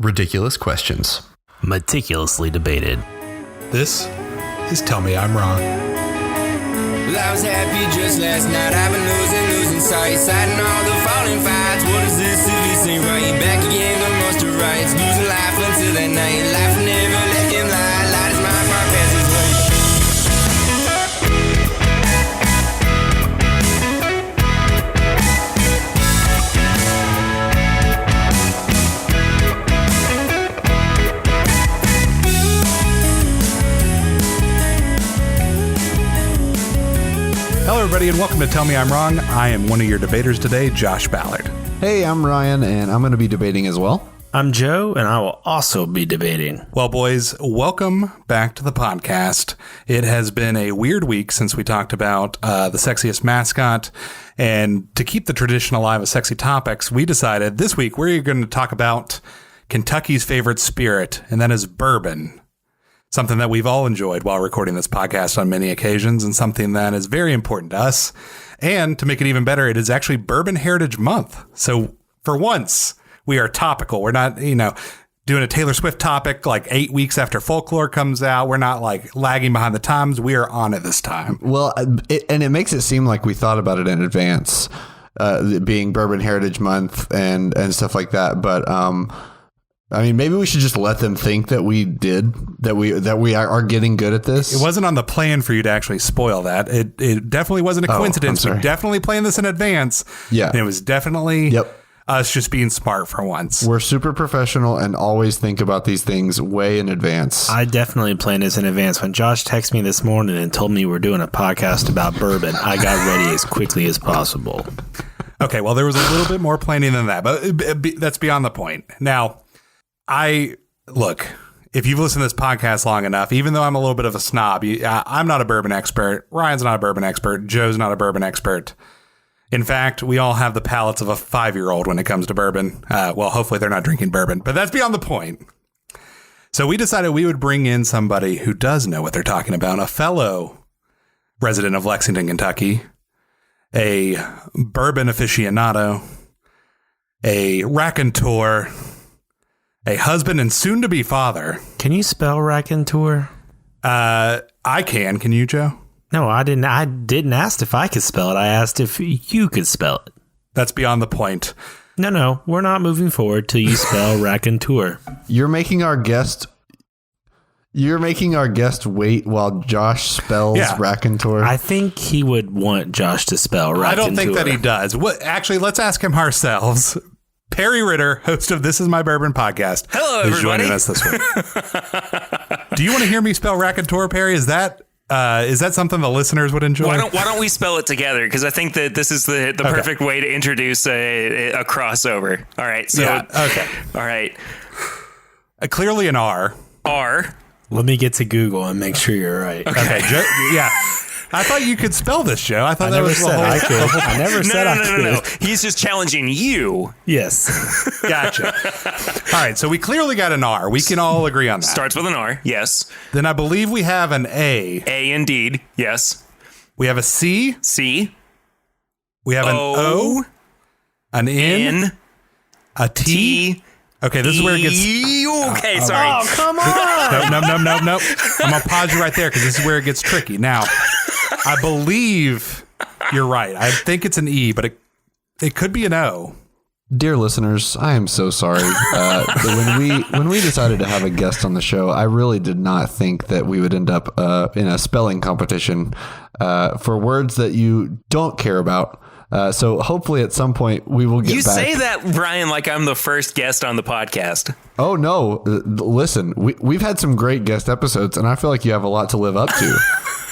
Ridiculous questions. Meticulously debated. This is Tell Me I'm Wrong. Well, I was happy just last night. I've been losing sight. Citing all the falling fights. What is this if this ain't right? Back again, the monster rights. Losing life until that night. Life never let him lie. Light is my far past his way. Hello, everybody, and welcome to Tell Me I'm Wrong. I am one of your debaters today, Josh Ballard. Hey, I'm Ryan, and I'm going to be debating as well. I'm Joe, and I will also be debating. Well, boys, welcome back to the podcast. It has been a weird week since we talked about the sexiest mascot. And to keep the tradition alive of sexy topics, we decided this week we're going to talk about Kentucky's favorite spirit, and that is bourbon. Something that we've all enjoyed while recording this podcast on many occasions, and something that is very important to us. And to make it even better, it is actually Bourbon Heritage Month. So for once, we are topical. We're not, doing a Taylor Swift topic like 8 weeks after Folklore comes out. We're not like lagging behind the times. We are on it this time. Well, it makes it seem like we thought about it in advance, being Bourbon Heritage Month and stuff like that. But I mean, maybe we should just let them think that we did, that we are getting good at this. It wasn't on the plan for you to actually spoil that. It definitely wasn't a coincidence. We're definitely playing this in advance. Yeah. And it was definitely us just being smart for once. We're super professional and always think about these things way in advance. I definitely planned this in advance. When Josh texted me this morning and told me we're doing a podcast about bourbon, I got ready as quickly as possible. Okay, well, there was a little bit more planning than that, but that's beyond the point. Now, look, if you've listened to this podcast long enough, even though I'm a little bit of a snob, I'm not a bourbon expert. Ryan's not a bourbon expert. Joe's not a bourbon expert. In fact, we all have the palates of a 5-year-old when it comes to bourbon. Well, hopefully they're not drinking bourbon, but that's beyond the point. So we decided we would bring in somebody who does know what they're talking about, a fellow resident of Lexington, Kentucky, a bourbon aficionado, a raconteur, a husband and soon-to-be father. Can you spell raconteur? I can. Can you, Joe? No, I didn't. I didn't ask if I could spell it. I asked if you could spell it. That's beyond the point. No, we're not moving forward till you spell raconteur. You're making our guest wait while Josh spells raconteur. I think he would want Josh to spell raconteur. I don't think that he does. Actually, let's ask him ourselves. Perry Ritter, host of This Is My Bourbon podcast. Hello, is everybody. Joining us this week. Do you want to hear me spell raconteur, Perry? Is that something the listeners would enjoy? Why don't we spell it together? Because I think that this is the perfect way to introduce a crossover. All right. So, okay. All right. Clearly an R. R. Let me get to Google and make sure you're right. Okay. Yeah. I thought you could spell this, Joe. I thought that was I could. I never said I could. No. He's just challenging you. Yes. Gotcha. All right. So we clearly got an R. We can all agree on that. Starts with an R. Yes. Then I believe we have an A. A indeed. Yes. We have a C. C. We have an O. An N. A T. Okay, this is where it gets... Okay, sorry. Oh, come on. No. I'm going to pause you right there because this is where it gets tricky. Now, I believe you're right. I think it's an E, but it could be an O. Dear listeners, I am so sorry. When we decided to have a guest on the show, I really did not think that we would end up in a spelling competition for words that you don't care about. So hopefully at some point we will get back. You say that, Brian, like I'm the first guest on the podcast. Oh, no. Listen, we've had some great guest episodes, and I feel like you have a lot to live up to.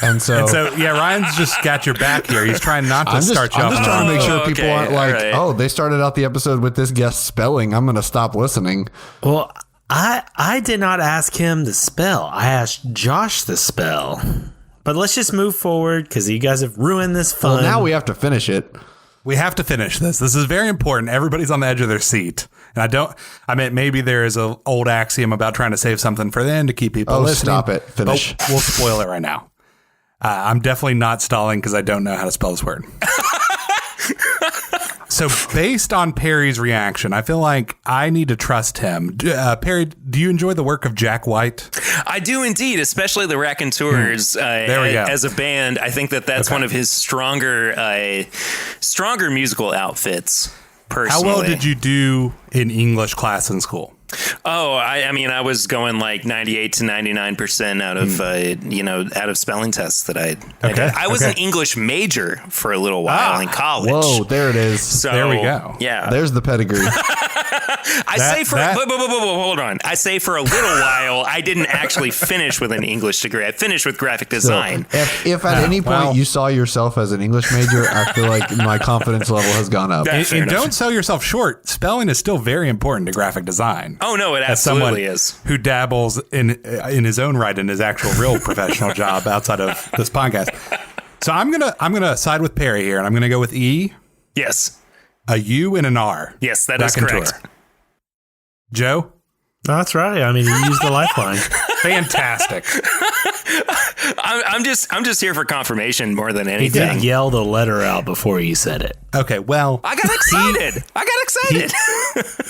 And so, Ryan's just got your back here. He's trying not to start you off. I'm just trying to make sure people aren't like, right. They started out the episode with this guest spelling. I'm going to stop listening. Well, I did not ask him to spell. I asked Josh to spell. But let's just move forward because you guys have ruined this fun. Well, now we have to finish it. We have to finish this. This is very important. Everybody's on the edge of their seat. And maybe there is an old axiom about trying to save something for the end to keep people listening. Stop it. Finish. But we'll spoil it right now. I'm definitely not stalling because I don't know how to spell this word. So based on Perry's reaction, I feel like I need to trust him. Perry, do you enjoy the work of Jack White? I do indeed, especially the Raconteurs. There we go. As a band, I think that's one of his stronger musical outfits. Personally. How well did you do in English class in school? Oh, I mean, I was going like 98 to 99% out of spelling tests that I did. I was an English major for a little while in college. Whoa, there it is. So, there we go. Yeah. There's the pedigree. Hold on. I say for a little while, I didn't actually finish with an English degree. I finished with graphic design. So if at any point you saw yourself as an English major, I feel like my confidence level has gone up. And don't sell yourself short. Spelling is still very important to graphic design. Oh, no, it absolutely is. Who dabbles in his own right in his actual real professional job outside of this podcast. So I'm gonna side with Perry here, and I'm gonna go with E. Yes. A U and an R. Yes, that is correct. Joe? That's right. I mean, you used the lifeline. Fantastic. I'm just here for confirmation more than He anything. did yell the letter out before you said it. Okay, well, I got excited.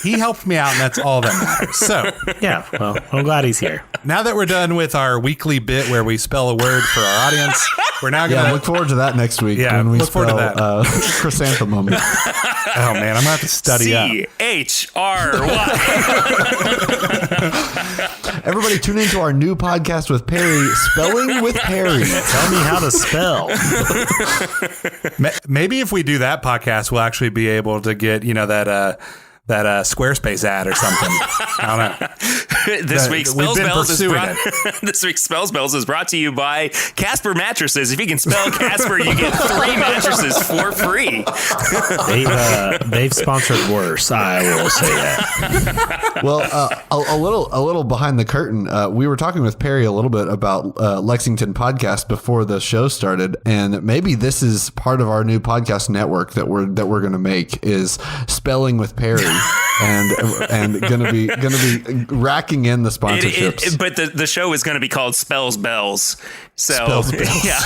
he helped me out, and that's all that matters. So, Yeah, well, I'm glad he's here. now that we're done with our weekly bit where we spell a word for our audience, we're now going to Look forward to that next week Yeah, when we look forward to spell chrysanthemum. Oh man, I'm going to have to study up. CHRY. Everybody tune into our new podcast with Perry, Spelling with Perry. Tell me how to spell. Maybe if we do that podcast, we'll actually be able to get, that Squarespace ad or something. I don't know. This week's Spells been Bells is pursuing brought. This week's Spells Bells is brought to you by Casper Mattresses. If you can spell Casper, you get 3 mattresses for free. They've sponsored worse. I will say that. Well, a little behind the curtain. We were talking with Perry a little bit about Lexington podcast before the show started, and maybe this is part of our new podcast network that we're going to make is Spelling with Perry, and gonna be racking in the sponsorships. But the show is going to be called Spells Bells. So Spells Bells. yeah.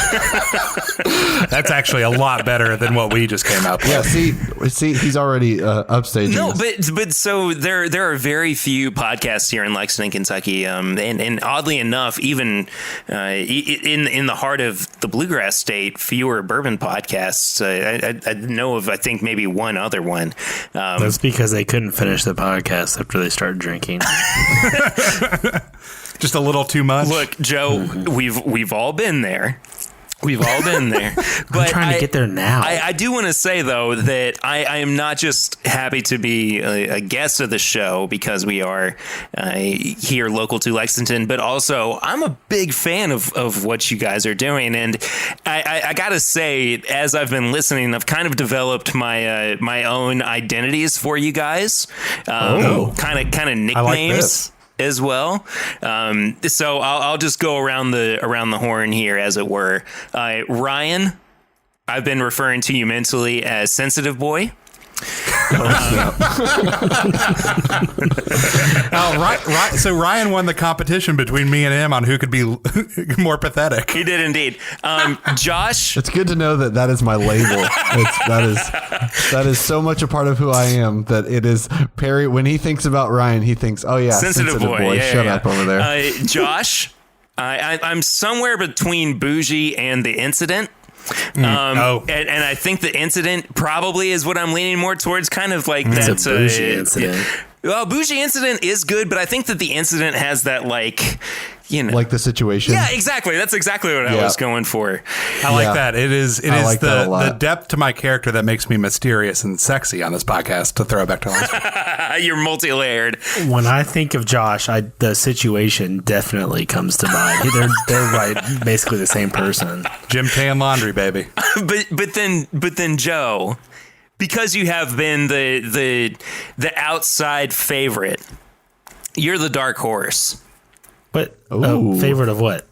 That's actually a lot better than what we just came up with. Yeah, see, he's already upstaging. No, us. but so there are very few podcasts here in Lexington, Kentucky, and oddly enough, even in the heart of the bluegrass state, fewer bourbon podcasts. I know of, I think maybe one other one. That's because they couldn't finish the podcast after they started drinking. Just a little too much. Look, Joe, we've all been there. We've all been there. But I'm trying to get there now. I do want to say, though, that I am not just happy to be a guest of the show because we are here local to Lexington, but also I'm a big fan of what you guys are doing. And I got to say, as I've been listening, I've kind of developed my own identities for you guys. Kind of nicknames. I like this. As well, so I'll just go around the horn here, as it were. Ryan, I've been referring to you mentally as Sensitive Boy. Right. So Ryan won the competition between me and him on who could be more pathetic. He did indeed. Josh, It's good to know that is my label. That is so much a part of who I am that it is Perry. When he thinks about Ryan, he thinks, "Oh yeah, sensitive boy. Yeah, Shut up over there." Josh, I'm somewhere between Bougie and The Incident. And I think The Incident probably is what I'm leaning more towards, kind of like It's that's a Bougie Incident. Well, Bougie Incident is good, but I think that The Incident has that, like, like the situation. Yeah, exactly. That's exactly what I was going for. I like that. It is like that a lot. the depth to my character that makes me mysterious and sexy on this podcast, to throw it back to last. You're multi-layered. When I think of Josh, the situation definitely comes to mind. They're right, basically the same person. Jim Tan Laundry, baby. but then Joe, because you have been the outside favorite, you're the dark horse. But favorite of what?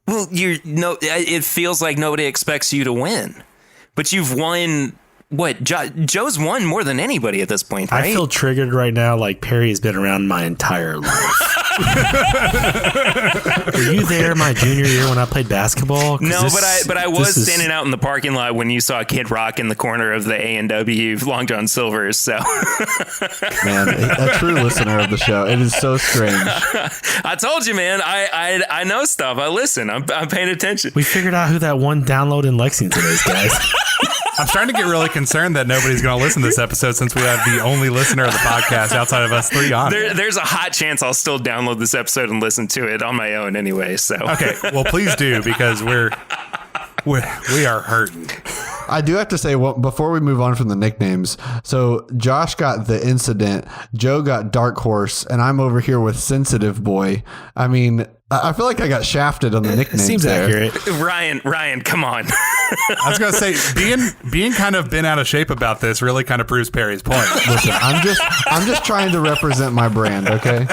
Well, it feels like nobody expects you to win, but you've won. What? Joe's won more than anybody at this point, right? I feel triggered right now, like Perry has been around my entire life. Were you there my junior year when I played basketball? No, but I was standing out in the parking lot when you saw Kid Rock in the corner of the A&W Long John Silver's. So, Man, a true listener of the show. It is so strange. I told you, man. I know stuff. I listen. I'm paying attention. We figured out who that one download in Lexington is, guys. I'm starting to get really concerned that nobody's going to listen to this episode since we have the only listener of the podcast outside of us three on it. There's a hot chance I'll still download this episode and listen to it on my own anyway. So Okay, well, please do, because we are hurting. I do have to say, well, before we move on from the nicknames, so Josh got the incident, Joe got Dark Horse, and I'm over here with Sensitive Boy. I mean, I feel like I got shafted on the nicknames. Seems there. accurate. Ryan, come on. I was going to say, being kind of been out of shape about this really kind of proves Perry's point. Listen, I'm just trying to represent my brand, okay?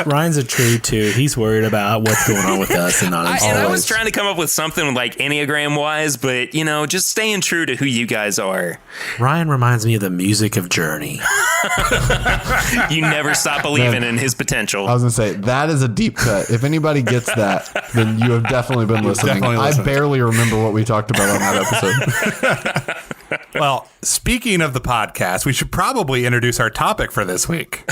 Ryan's a tree too. He's worried about what's going on with us and not himself. I was trying to come up with something like Enneagram wise, but just staying true to who you guys are. Ryan reminds me of the music of Journey. You never stop believing in his potential. I was going to say, that is a deep cut. If anybody gets that, then you have definitely been listening. Definitely listening. I barely remember what we talked about on that episode. Well, speaking of the podcast, we should probably introduce our topic for this week.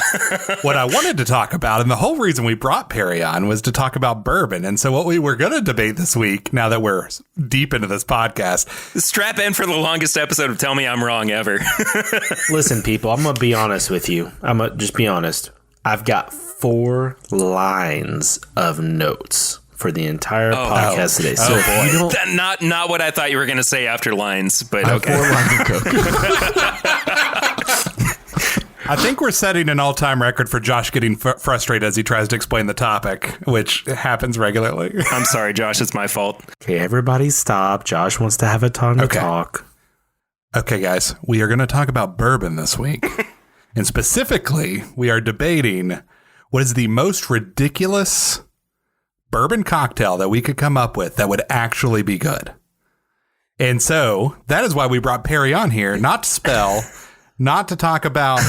What I wanted to talk about, and the whole reason we brought Perry on, was to talk about bourbon. And so what we were going to debate this week, now that we're deep into this podcast. Strap in for the longest episode of Tell Me I'm Wrong ever. Listen, people, I'm going to be honest with you. I'm going to just be honest. I've got 4 lines of notes for the entire podcast today. So if you don't, Not what I thought you were going to say after lines, but I have okay. 4 lines of Coke. I think we're setting an all-time record for Josh getting frustrated as he tries to explain the topic, which happens regularly. I'm sorry, Josh. It's my fault. okay, everybody stop. Josh wants to have a time to talk. Okay, guys, we are going to talk about bourbon this week. And specifically, we are debating what is the most ridiculous bourbon cocktail that we could come up with that would actually be good. And so that is why we brought Perry on here, not to spell, not to talk about,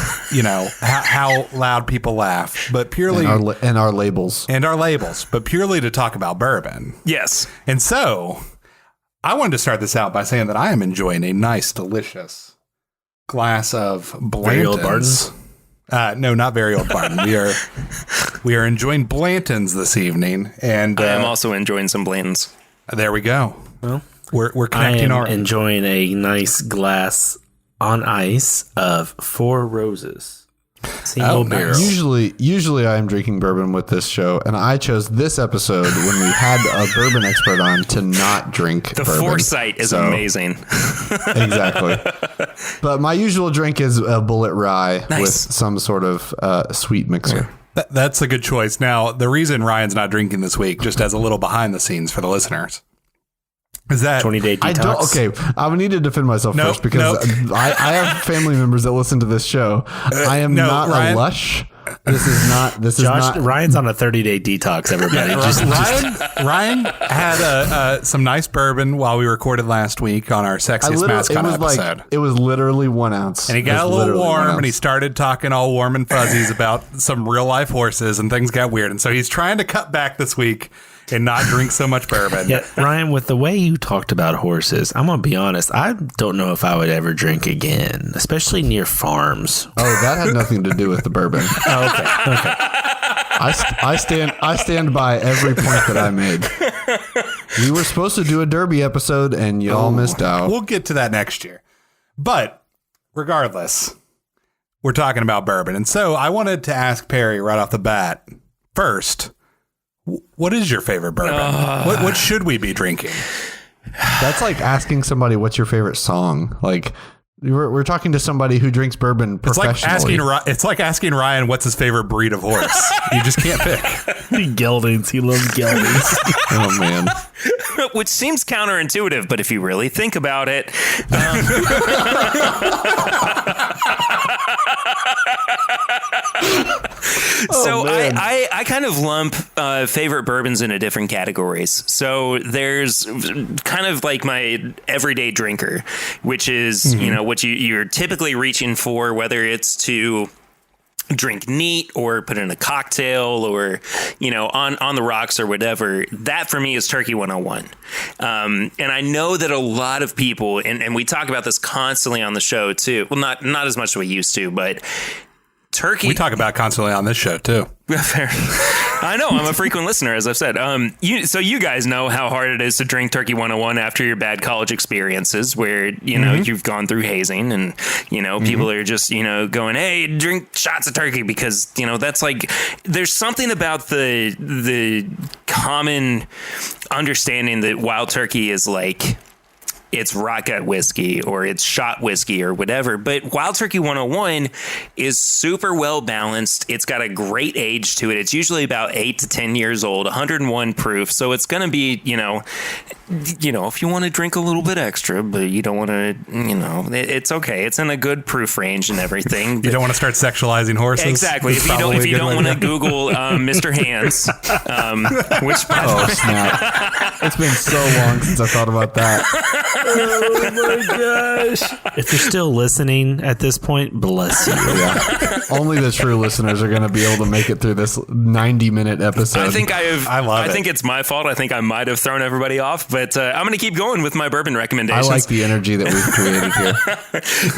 how loud people laugh, but purely and our labels. And our labels, but purely to talk about bourbon. Yes. And so I wanted to start this out by saying that I am enjoying a nice, delicious glass of Blanton's. Very Old Barton? No, not Very Old Barton. We are enjoying Blanton's this evening, and I am also enjoying some Blanton's. There we go. Well, we're connecting I am enjoying a nice glass on ice of 4 Roses. Single barrel. Usually I am drinking bourbon with this show, and I chose this episode when we had a bourbon expert on to not drink The bourbon. foresight is amazing. Exactly. But my usual drink is a Bullet Rye with some sort of sweet mixer. That's a good choice. Now, the reason Ryan's not drinking this week, just as a little behind the scenes for the listeners, is that 20-day detox. I would need to defend myself first because I have family members that listen to this show. I am not Ryan, a lush. This is not. Ryan's on a 30-day detox, everybody. Ryan had some nice bourbon while we recorded last week on our Sexiest Mascot episode. It was literally 1 ounce. And he got a little warm, and he started talking all warm and fuzzies about some real life horses, and things got weird. And so he's trying to cut back this week and not drink so much bourbon. Yeah, Ryan, with the way you talked about horses, I'm going to be honest, I don't know if I would ever drink again, especially near farms. Oh, that had nothing to do with the bourbon. Oh, okay. I stand by every point that I made. We were supposed to do a Derby episode, and y'all missed out. We'll get to that next year. But regardless, we're talking about bourbon. And so I wanted to ask Perry right off the bat, first, what is your favorite bourbon? What should we be drinking? That's like asking somebody what's your favorite song. Like we're talking to somebody who drinks bourbon professionally. It's like asking Ryan what's his favorite breed of horse. You just can't pick. Geldings. He loves geldings. Oh man. Which seems counterintuitive, but if you really think about it, I kind of lump favorite bourbons into different categories. So there's kind of like my everyday drinker, which is what you're typically reaching for, whether it's to drink neat or put in a cocktail or, on the rocks or whatever. That for me is Turkey 101. And I know that a lot of people, and we talk about this constantly on the show too. Well, not as much as we used to, but turkey. We talk about constantly on this show too. I know. I'm a frequent listener, as I've said. So you guys know how hard it is to drink Turkey 101 after your bad college experiences where, you've gone through hazing and, people are just, going, hey, drink shots of turkey because, that's like, there's something about the common understanding that wild turkey is like, it's rock gut whiskey or it's shot whiskey or whatever. But Wild Turkey 101 is super well balanced. It's got a great age to it. It's usually about 8 to 10 years old, 101 proof. So it's going to be, if you want to drink a little bit extra, but you don't want to, it's okay. It's in a good proof range and everything. You don't want to start sexualizing horses. Exactly. If you don't want to Google Mr. Hands, which oh snap! It's been so long since I thought about that. Oh my gosh. If you're still listening at this point, bless you. Yeah. Only the true listeners are going to be able to make it through this 90-minute episode. I think I think it's my fault. I think I might have thrown everybody off, but I'm going to keep going with my bourbon recommendations. I like the energy that we've created here.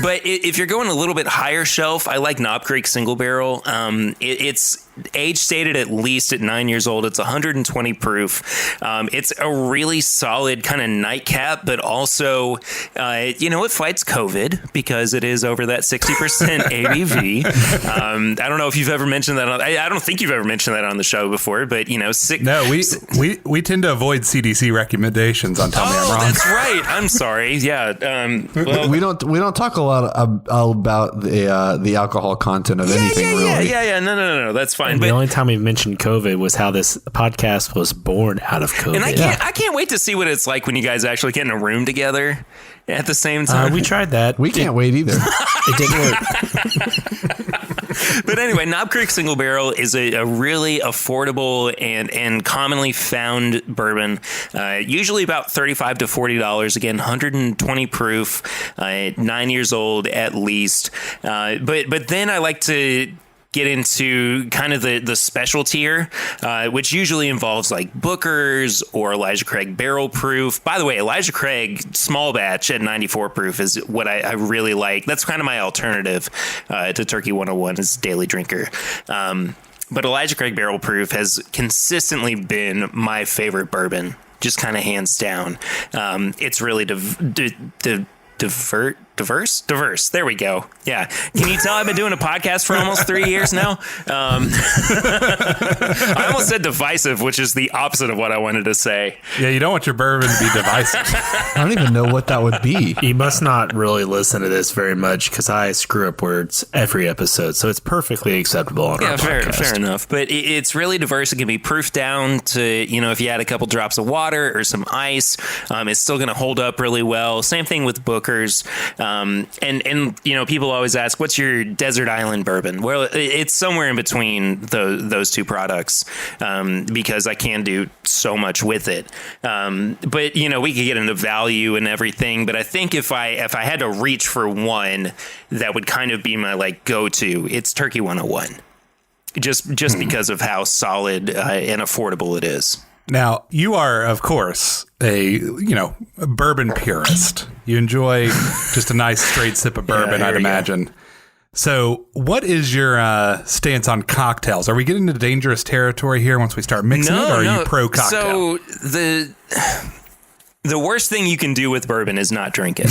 But if you're going a little bit higher shelf, I like Knob Creek Single Barrel. It's age stated at least at 9 years old. It's 120 proof. It's a really solid kind of nightcap, but also, it fights COVID because it is over that 60% ABV. I don't know if you've ever mentioned that. I don't think you've ever mentioned that on the show before, but no, we tend to avoid CDC recommendations on Tell Me I'm Wrong. That's right. I'm sorry. Yeah. Well, we don't talk a lot about the alcohol content of anything. Really. Yeah. No. That's fine. And the only time we mentioned COVID was how this podcast was born out of COVID. And I can't wait to see what it's like when you guys actually get in a room together at the same time. We tried that. We can't wait either. It didn't work. But anyway, Knob Creek Single Barrel is a really affordable and commonly found bourbon. Usually about $35 to $40. Again, 120 proof, 9 years old at least. But then I like to get into kind of the special tier, which usually involves like Booker's or Elijah Craig Barrel Proof. By the way, Elijah Craig Small Batch at 94 proof is what I really like. That's kind of my alternative to Turkey 101 as Daily Drinker. But Elijah Craig Barrel Proof has consistently been my favorite bourbon, just kind of hands down. It's really diverse. There we go. Yeah. Can you tell I've been doing a podcast for almost 3 years now? I almost said divisive, which is the opposite of what I wanted to say. Yeah, you don't want your bourbon to be divisive. I don't even know what that would be. You must not really listen to this very much because I screw up words every episode, so it's perfectly acceptable on our podcast. Fair enough. But it's really diverse. It can be proofed down to, if you add a couple drops of water or some ice, it's still going to hold up really well. Same thing with Booker's. And people always ask, what's your desert island bourbon? Well, it's somewhere in between those two products, because I can do so much with it. But we could get into value and everything, but I think if I had to reach for one, that would kind of be my like go-to. It's Turkey 101. Just because of how solid and affordable it is. Now, you are, of course, a bourbon purist. You enjoy just a nice straight sip of bourbon, I'd imagine. So what is your stance on cocktails? Are we getting into dangerous territory here once we start mixing it, or are you pro cocktail? So the worst thing you can do with bourbon is not drink it.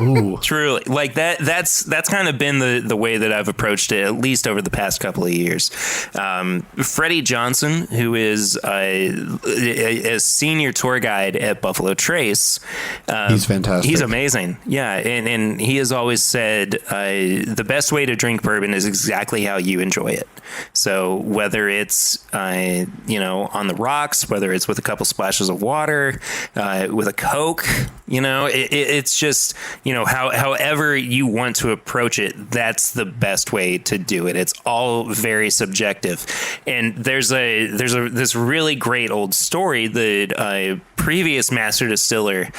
Ooh. Truly. Like that's kind of been the way that I've approached it, at least over the past couple of years. Freddie Johnson, who is a senior tour guide at Buffalo Trace. He's fantastic. He's amazing. Yeah. And he has always said the best way to drink bourbon is exactly how you enjoy it. So whether it's, on the rocks, whether it's with a couple splashes of water, with a Coke, it's just, however you want to approach it, that's the best way to do it. It's all very subjective. And there's this really great old story that a previous master distiller,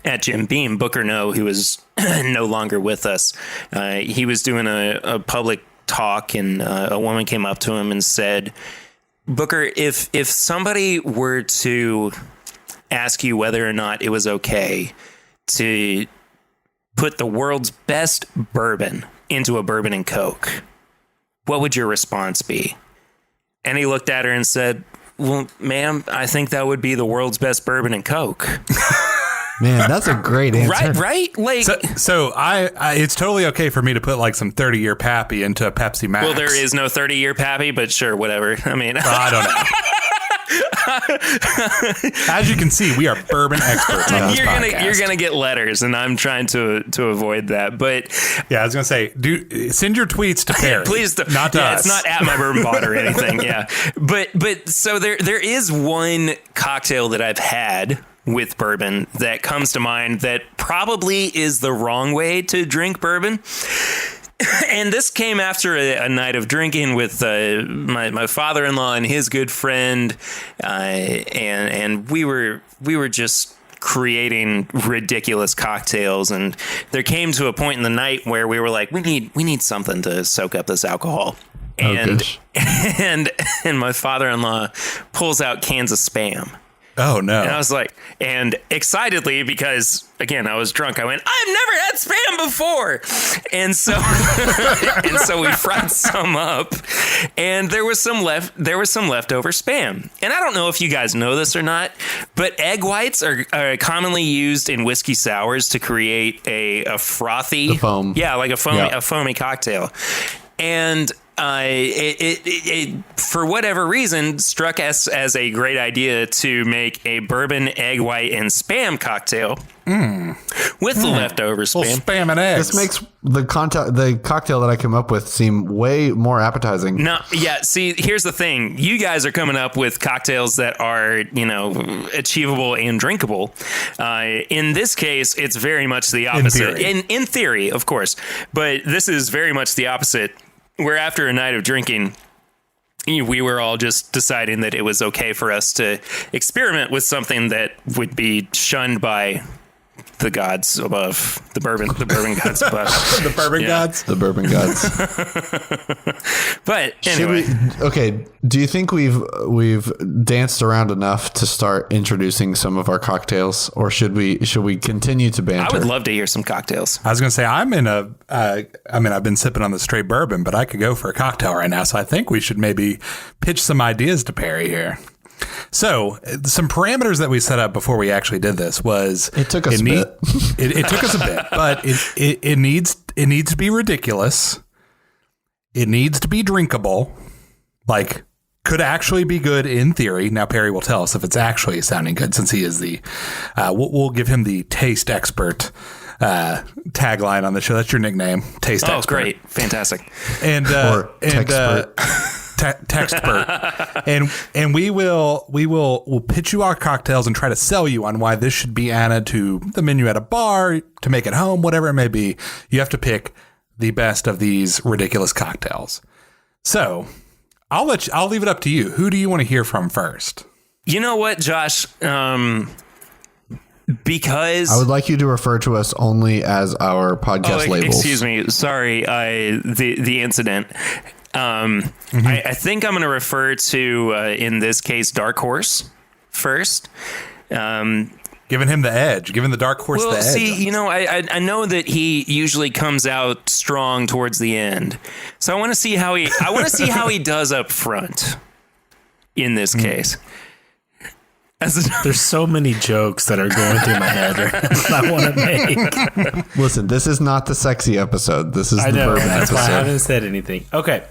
at Jim Beam, Booker No, who is no longer with us, he was doing a public talk, and a woman came up to him and said, Booker, if somebody were to ask you whether or not it was okay to put the world's best bourbon into a bourbon and Coke, what would your response be? And he looked at her and said, well, ma'am, I think that would be the world's best bourbon and Coke. Man, that's a great answer. Right? Like, so I it's totally okay for me to put like some 30-year Pappy into a Pepsi Max. well, there is no 30-year Pappy, but sure, whatever. I mean, I don't know. As you can see, we are bourbon experts on this podcast. You're gonna get letters, and I'm trying to avoid that. But yeah, I was gonna say, send your tweets to Perry. Please, not to us. It's not at my bourbon bot or anything. Yeah, but so there is one cocktail that I've had with bourbon that comes to mind that probably is the wrong way to drink bourbon. And this came after a night of drinking with my father-in-law and his good friend, and we were just creating ridiculous cocktails. And there came to a point in the night where we were like, we need something to soak up this alcohol. And my father-in-law pulls out cans of Spam. Oh, no. And I was like, and excitedly, because again, I was drunk, I went, I've never had Spam before. And so, we fried some up, and there was some leftover Spam. And I don't know if you guys know this or not, but egg whites are commonly used in whiskey sours to create a frothy, the foam. Yeah, like a foamy cocktail. And it for whatever reason struck us as a great idea to make a bourbon, egg white, and Spam cocktail with the leftover Spam. Well, Spam and eggs. This makes the cocktail that I came up with seem way more appetizing. No, yeah. See, here's the thing: you guys are coming up with cocktails that are, achievable and drinkable. In this case, it's very much the opposite. In theory, of course, but this is very much the opposite. Where after a night of drinking, we were all just deciding that it was okay for us to experiment with something that would be shunned by the gods above, the bourbon gods above. The bourbon gods? The bourbon gods. But anyway. Do you think we've danced around enough to start introducing some of our cocktails, or should we continue to banter? I would love to hear some cocktails. I was going to say, I've been sipping on the straight bourbon, but I could go for a cocktail right now. So I think we should maybe pitch some ideas to Perry here. So some parameters that we set up before we actually did this was it took us a bit. It took us a bit, but it needs to be ridiculous. It needs to be drinkable, like could actually be good in theory. Now Perry will tell us if it's actually sounding good, since he is the we'll give him the taste expert tagline on the show. That's your nickname, taste expert. Oh, great, fantastic. And Textpert. and we'll pitch you our cocktails and try to sell you on why this should be added to the menu at a bar, to make it home, whatever it may be. You have to pick the best of these ridiculous cocktails. So I'll leave it up to you. Who do you want to hear from first? You know what, Josh? Because I would like you to refer to us only as our podcast labels. Excuse me. Sorry. The incident. I think I'm going to refer to, in this case, Dark Horse first. Giving him the edge, giving the Dark Horse the edge. See, I know that he usually comes out strong towards the end, so I want to see how he does up front in this case. There's so many jokes that are going through my head that I want to make. Listen, this is not the sexy episode. This is the bourbon that's episode. Why I haven't said anything. Okay.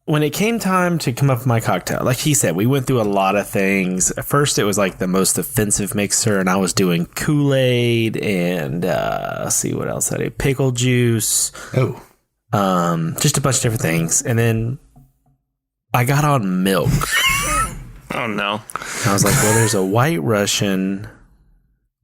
When it came time to come up with my cocktail, like he said, we went through a lot of things. At first, it was like the most offensive mixer, and I was doing Kool-Aid and let's see what else I did. Pickle juice. Oh. Just a bunch of different things. And then I got on milk. Oh, no. I was like, well, there's a White Russian.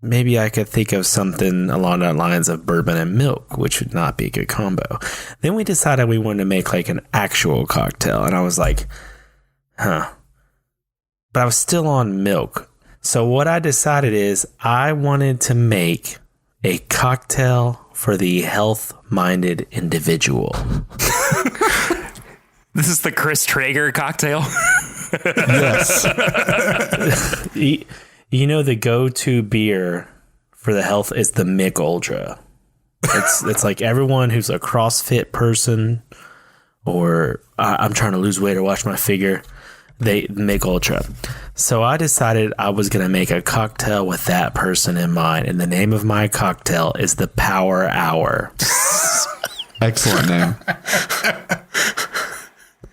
Maybe I could think of something along the lines of bourbon and milk, which would not be a good combo. Then we decided we wanted to make like an actual cocktail. And I was like, but I was still on milk. So what I decided is I wanted to make a cocktail for the health-minded individual. This is the Chris Traeger cocktail. Yes. You know, the go-to beer for the health is the Mick Ultra. It's like everyone who's a CrossFit person or I'm trying to lose weight or watch my figure, they make Ultra. So I decided I was going to make a cocktail with that person in mind. And the name of my cocktail is the Power Hour. Excellent name.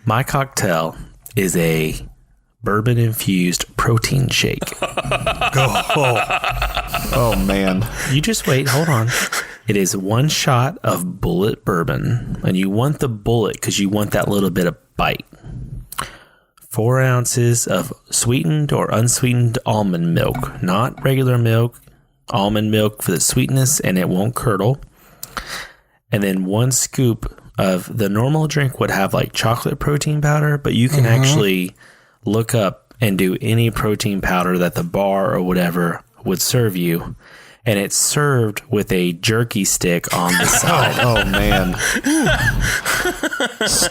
My cocktail is a bourbon-infused protein shake. Oh, man. You just wait. Hold on. It is 1 shot of bullet bourbon. And you want the bullet because you want that little bit of bite. 4 ounces of sweetened or unsweetened almond milk. Not regular milk. Almond milk for the sweetness and it won't curdle. And then 1 scoop of the normal drink would have like chocolate protein powder, but you can actually look up and do any protein powder that the bar or whatever would serve you. And it's served with a jerky stick on the side. Oh, man.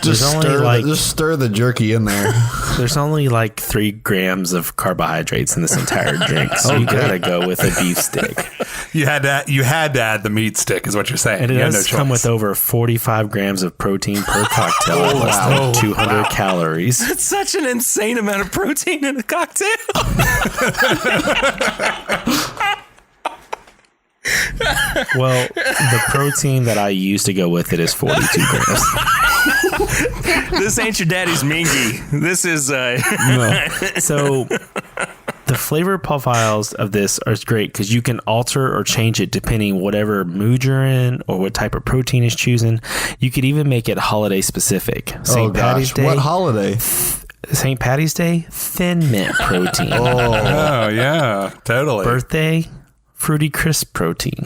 Just stir the jerky in there. There's only like 3 grams of carbohydrates in this entire drink, so you gotta go with a beef stick. You had to add the meat stick, is what you're saying. And it you does come with over 45 grams of protein per cocktail, less than 200 calories. That's such an insane amount of protein in a cocktail. Well, the protein that I use to go with it is 42 grams. This ain't your daddy's mingy. This is No. So the flavor profiles of this are great because you can alter or change it depending whatever mood you're in or what type of protein is choosing. You could even make it holiday specific. St. Patty's Day. What holiday? St. Patty's Day, thin mint protein. Oh, yeah, totally. Birthday, Fruity Crisp protein.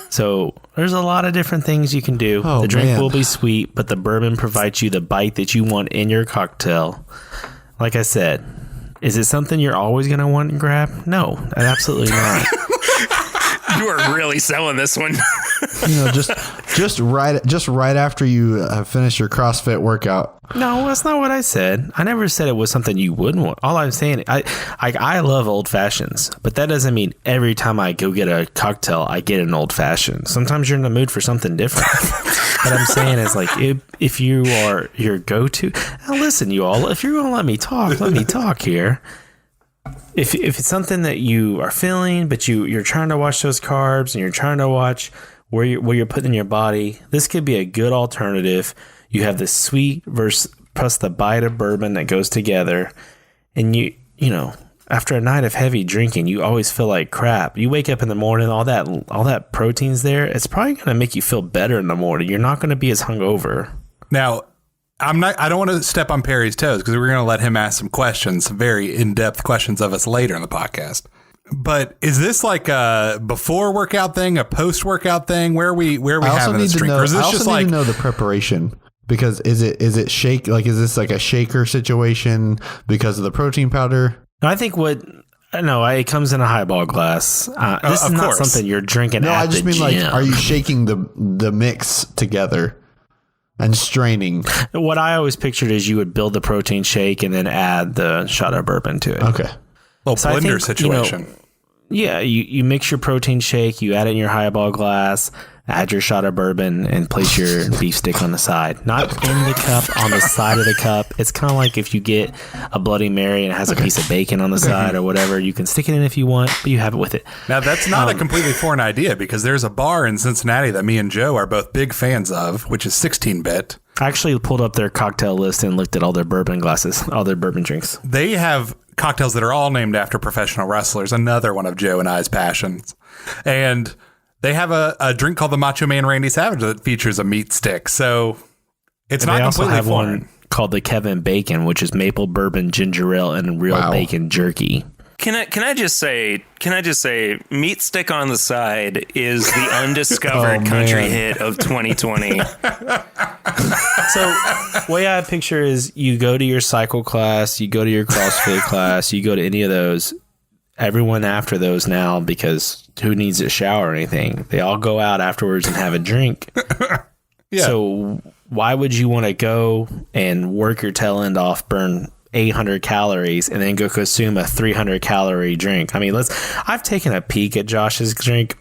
So there's a lot of different things you can do. Oh, the drink man. will be sweet, but the bourbon provides you the bite that you want in your cocktail. Like I said, is it something you're always going to want and grab? No, absolutely not. you are really selling this one. You know, just right after you finish your CrossFit workout. No, that's not what I said. I never said it was something you wouldn't want. All I'm saying, I love old fashions, but that doesn't mean every time I go get a cocktail, I get an old fashioned. Sometimes you're in the mood for something different. What I'm saying is, like, if you are your go-to, now listen, you all, if you're going to let me talk here. If it's something that you are feeling, but you're trying to watch those carbs and you're trying to watch where you're putting in your body, this could be a good alternative. You have the sweet plus the bite of bourbon that goes together. And you know, after a night of heavy drinking, you always feel like crap. You wake up in the morning, all that protein's there. It's probably going to make you feel better in the morning. You're not going to be as hungover. Now, I don't want to step on Perry's toes because we're going to let him ask some questions, some very in-depth questions of us later in the podcast. But is this like a before workout thing, a post workout thing? Where we having this drink? Or is this just like to know the preparation? Because is it is this like a shaker situation because of the protein powder? I think it comes in a highball glass. This is not something you're drinking. No, at I just the mean gym. like, are you shaking the mix together and straining? What I always pictured is you would build the protein shake and then add the shot of bourbon to it. Okay. little blender situation. You mix your protein shake, you add it in your highball glass, add your shot of bourbon, and place your beef stick on the side. Not in the cup, on the side of the cup. It's kind of like if you get a Bloody Mary and it has a piece of bacon on the side or whatever. You can stick it in if you want, but you have it with it. Now, that's not a completely foreign idea because there's a bar in Cincinnati that me and Joe are both big fans of, which is 16-bit. I actually pulled up their cocktail list and looked at all their bourbon glasses, all their bourbon drinks. They have cocktails that are all named after professional wrestlers, another one of Joe and I's passions. And they have a drink called the Macho Man Randy Savage that features a meat stick. So it's not completely have foreign. One called the Kevin Bacon, which is maple bourbon, ginger ale, and real bacon jerky. Can I just say meat stick on the side is the undiscovered country hit of 2020. So way I picture is you go to your cycle class, you go to your CrossFit class, you go to any of those. everyone after those now, because who needs a shower or anything? They all go out afterwards and have a drink. Yeah. So why would you want to go and work your tail end off, burn 800 calories, and then go consume a 300 calorie drink? I mean, I've taken a peek at Josh's drink.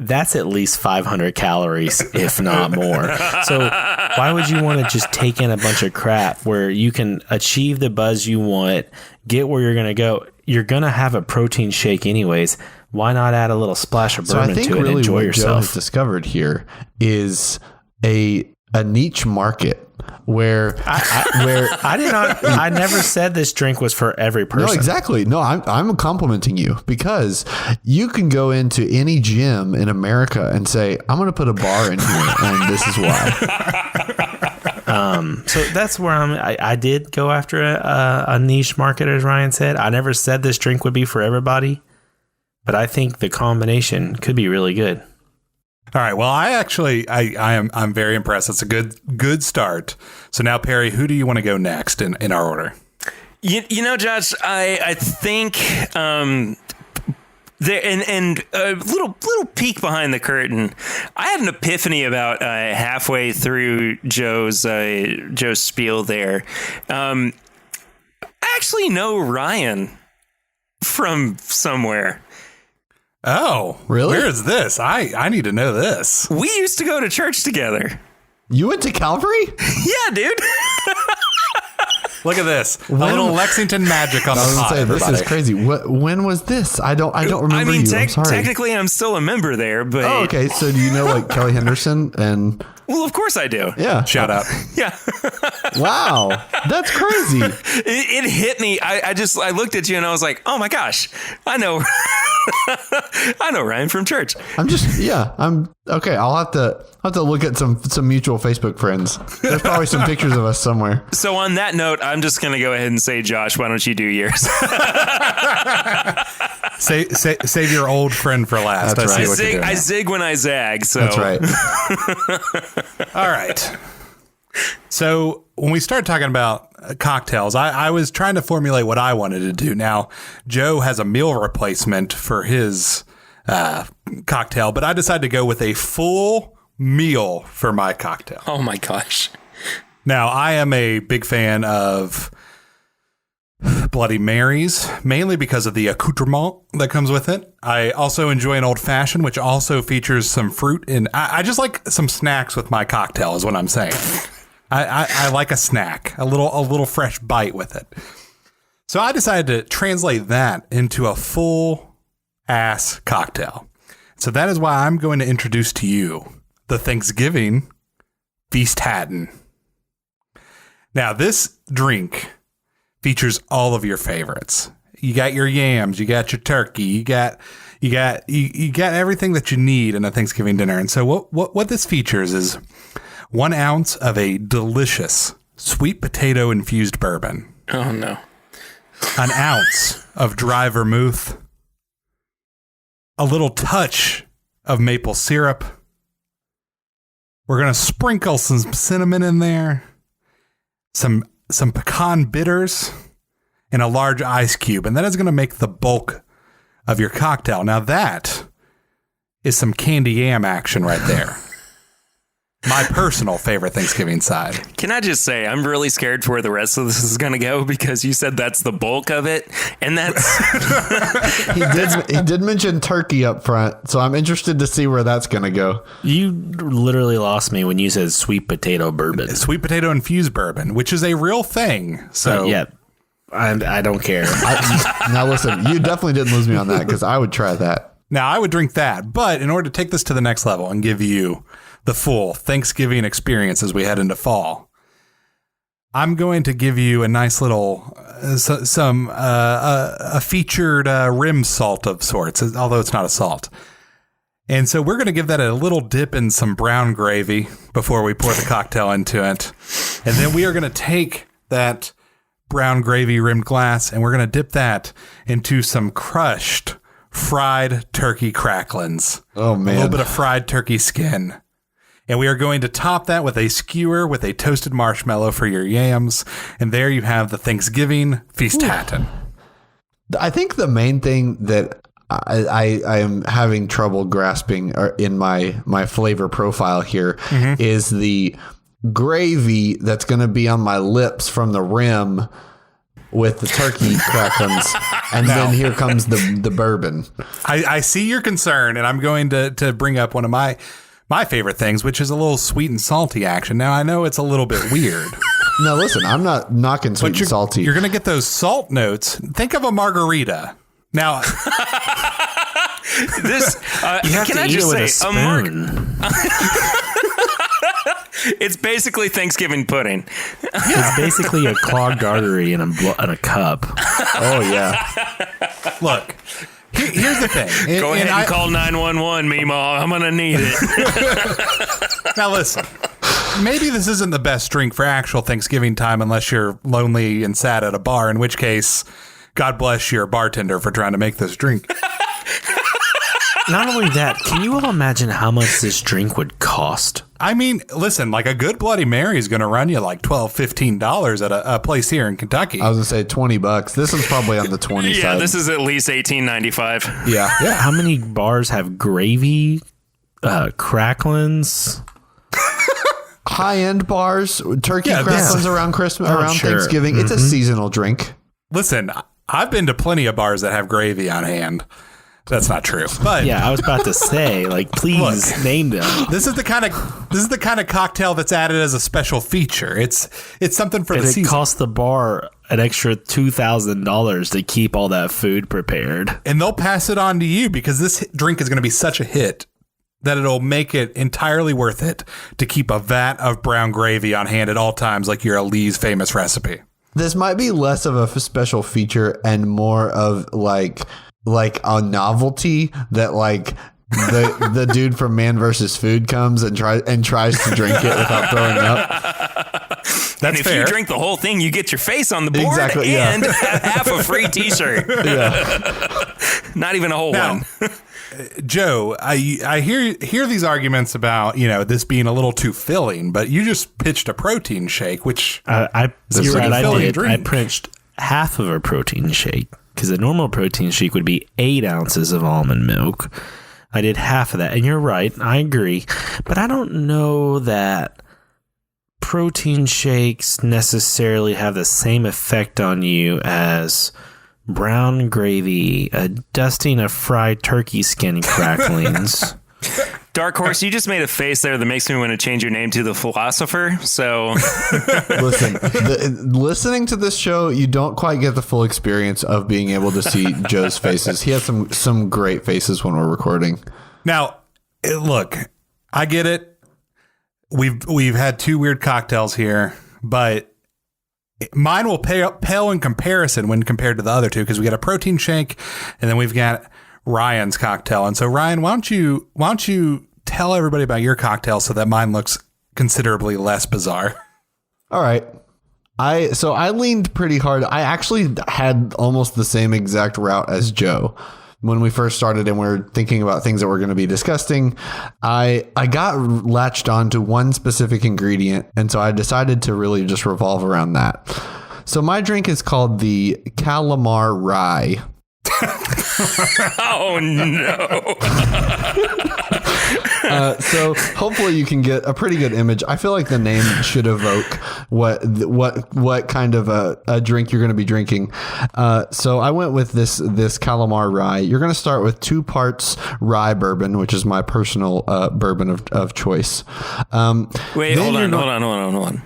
That's at least 500 calories, if not more. So why would you want to just take in a bunch of crap where you can achieve the buzz you want, get where you're going to go? You're going to have a protein shake anyways. Why not add a little splash of bourbon to it and enjoy what yourself? Joe has discovered here is a niche market where I never said this drink was for every person. No, exactly. No, I'm complimenting you, because you can go into any gym in America and say, I'm going to put a bar in here, and this is why. So that's where I did go after a niche market, as Ryan said. I never said this drink would be for everybody, but I think the combination could be really good. All right. Well, I'm very impressed. It's a good start. So now, Perry, who do you want to go next in our order? You know, Josh, I think there and a little peek behind the curtain. I had an epiphany about halfway through Joe's spiel there. I actually know Ryan from somewhere. Oh, really? Where is this? I need to know this. We used to go to church together. You went to Calvary? Yeah, dude. Look at this. A little Lexington magic on the pot. This is crazy. When was this? I don't remember. I mean, I'm sorry. Technically, I'm still a member there, but okay. So do you know like Kelly Henderson and? Well, of course I do. Yeah. Shut up. Yeah. Wow. That's crazy. It hit me. I looked at you and I was like, oh my gosh, I know. I know Ryan from church. I'm okay. I'll have to look at some mutual Facebook friends. There's probably some pictures of us somewhere. So on that note, I'm just going to go ahead and say, Josh, why don't you do yours? Save your old friend for last. That's right. I zig when I zag. So that's right. All right. So when we started talking about cocktails, I was trying to formulate what I wanted to do. Now, Joe has a meal replacement for his cocktail, but I decided to go with a full meal for my cocktail. Oh my gosh. Now, I am a big fan of Bloody Marys, mainly because of the accoutrement that comes with it. I also enjoy an old fashioned, which also features some fruit. I just like some snacks with my cocktail is what I'm saying. I like a snack, a little fresh bite with it. So I decided to translate that into a full ass cocktail. So that is why I'm going to introduce to you the Thanksgiving Feast Hatton. Now, this drink features all of your favorites. You got your yams, you got your turkey, you got everything that you need in a Thanksgiving dinner. And so what this features is 1 ounce of a delicious sweet potato infused bourbon. Oh no. 1 ounce of dry vermouth, a little touch of maple syrup. We're going to sprinkle some cinnamon in there, some pecan bitters, and a large ice cube. And that is going to make the bulk of your cocktail. Now that is some candy yam action right there. My personal favorite Thanksgiving side. Can I just say, I'm really scared for where the rest of this is going to go, because you said that's the bulk of it. And that's... He did mention turkey up front, so I'm interested to see where that's going to go. You literally lost me when you said sweet potato bourbon. Sweet potato infused bourbon, which is a real thing. So yeah, I don't care. Now listen, you definitely didn't lose me on that, because I would try that. Now I would drink that, but in order to take this to the next level and give you the full Thanksgiving experience as we head into fall, I'm going to give you a nice little a featured rim salt of sorts, although it's not a salt. And so we're going to give that a little dip in some brown gravy before we pour the cocktail into it. And then we are going to take that brown gravy rimmed glass and we're going to dip that into some crushed fried turkey cracklins. Oh man. A little bit of fried turkey skin. And we are going to top that with a skewer with a toasted marshmallow for your yams. And there you have the Thanksgiving Feast Hatton. I think the main thing that I am having trouble grasping in my flavor profile here is the gravy that's going to be on my lips from the rim with the turkey cracklings, and then here comes the bourbon. I see your concern, and I'm going to bring up one of my favorite things, which is a little sweet and salty action. Now, I know it's a little bit weird. No, listen, I'm not knocking sweet and salty. You're going to get those salt notes. Think of a margarita. Now, this you have can to I eat just it with say a spoon. It's basically Thanksgiving pudding. It's basically a clogged artery in a cup. Oh yeah. Look, here's the thing. Go ahead and call 911, Meemaw. I'm gonna need it. Now listen. Maybe this isn't the best drink for actual Thanksgiving time unless you're lonely and sad at a bar, in which case, God bless your bartender for trying to make this drink. Not only that, can you all imagine how much this drink would cost? I mean, listen, like a good Bloody Mary is going to run you like $12, $15 at a place here in Kentucky. I was going to say $20. This one's probably on the 20 side. Yeah, this is at least $18.95. Yeah. How many bars have gravy, cracklings? High-end bars, turkey cracklings around Christmas, around Thanksgiving. It's a seasonal drink. Listen, I've been to plenty of bars that have gravy on hand. That's not true. But yeah, I was about to say, like, please name them. This is the kind of cocktail that's added as a special feature. It's something for the season. It costs the bar an extra $2,000 to keep all that food prepared, and they'll pass it on to you because this drink is going to be such a hit that it'll make it entirely worth it to keep a vat of brown gravy on hand at all times, like your Lee's famous recipe. This might be less of a special feature and more of like a novelty that like the dude from Man vs. Food comes and tries to drink it without throwing up. That's and if fair. you drink the whole thing, you get your face on the board Exactly, yeah. and half a free T-shirt. Yeah. Not even a whole one. Joe, I hear these arguments about, this being a little too filling, but you just pitched a protein shake, which you're right. I did. Drink. I pitched half of a protein shake because a normal protein shake would be 8 ounces of almond milk. I did half of that, and you're right. I agree, but I don't know that protein shakes necessarily have the same effect on you as brown gravy, a dusting of fried turkey skin cracklings. Dark Horse, you just made a face there that makes me want to change your name to the Philosopher. So, listen, listening to this show, you don't quite get the full experience of being able to see Joe's faces. He has some great faces when we're recording. Now, look, I get it. We've had 2 weird cocktails here, but mine will pale in comparison when compared to the other 2 because we got a protein shake and then we've got Ryan's cocktail. And so, Ryan, why don't you tell everybody about your cocktail so that mine looks considerably less bizarre? All right. I leaned pretty hard. I actually had almost the same exact route as Joe. When we first started and we were thinking about things that we're going to be discussing, I got latched on to one specific ingredient. And so I decided to really just revolve around that. So my drink is called the Calamar Rye. oh no. So hopefully you can get a pretty good image. I feel like the name should evoke what kind of a drink you're going to be drinking. So I went with this Calamar Rye. You're going to start with 2 parts rye bourbon, which is my personal bourbon of choice. Wait, hold on.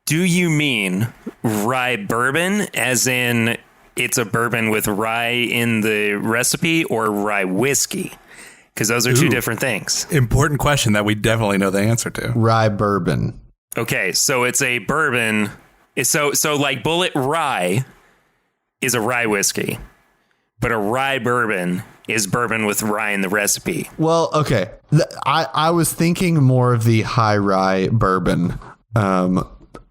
Do you mean rye bourbon as in it's a bourbon with rye in the recipe, or rye whiskey? Because those are 2 different things. Important question that we definitely know the answer to. Rye bourbon. Okay, so it's a bourbon. So like Bullet Rye is a rye whiskey, but a rye bourbon is bourbon with rye in the recipe. Well, okay. I was thinking more of the high rye bourbon.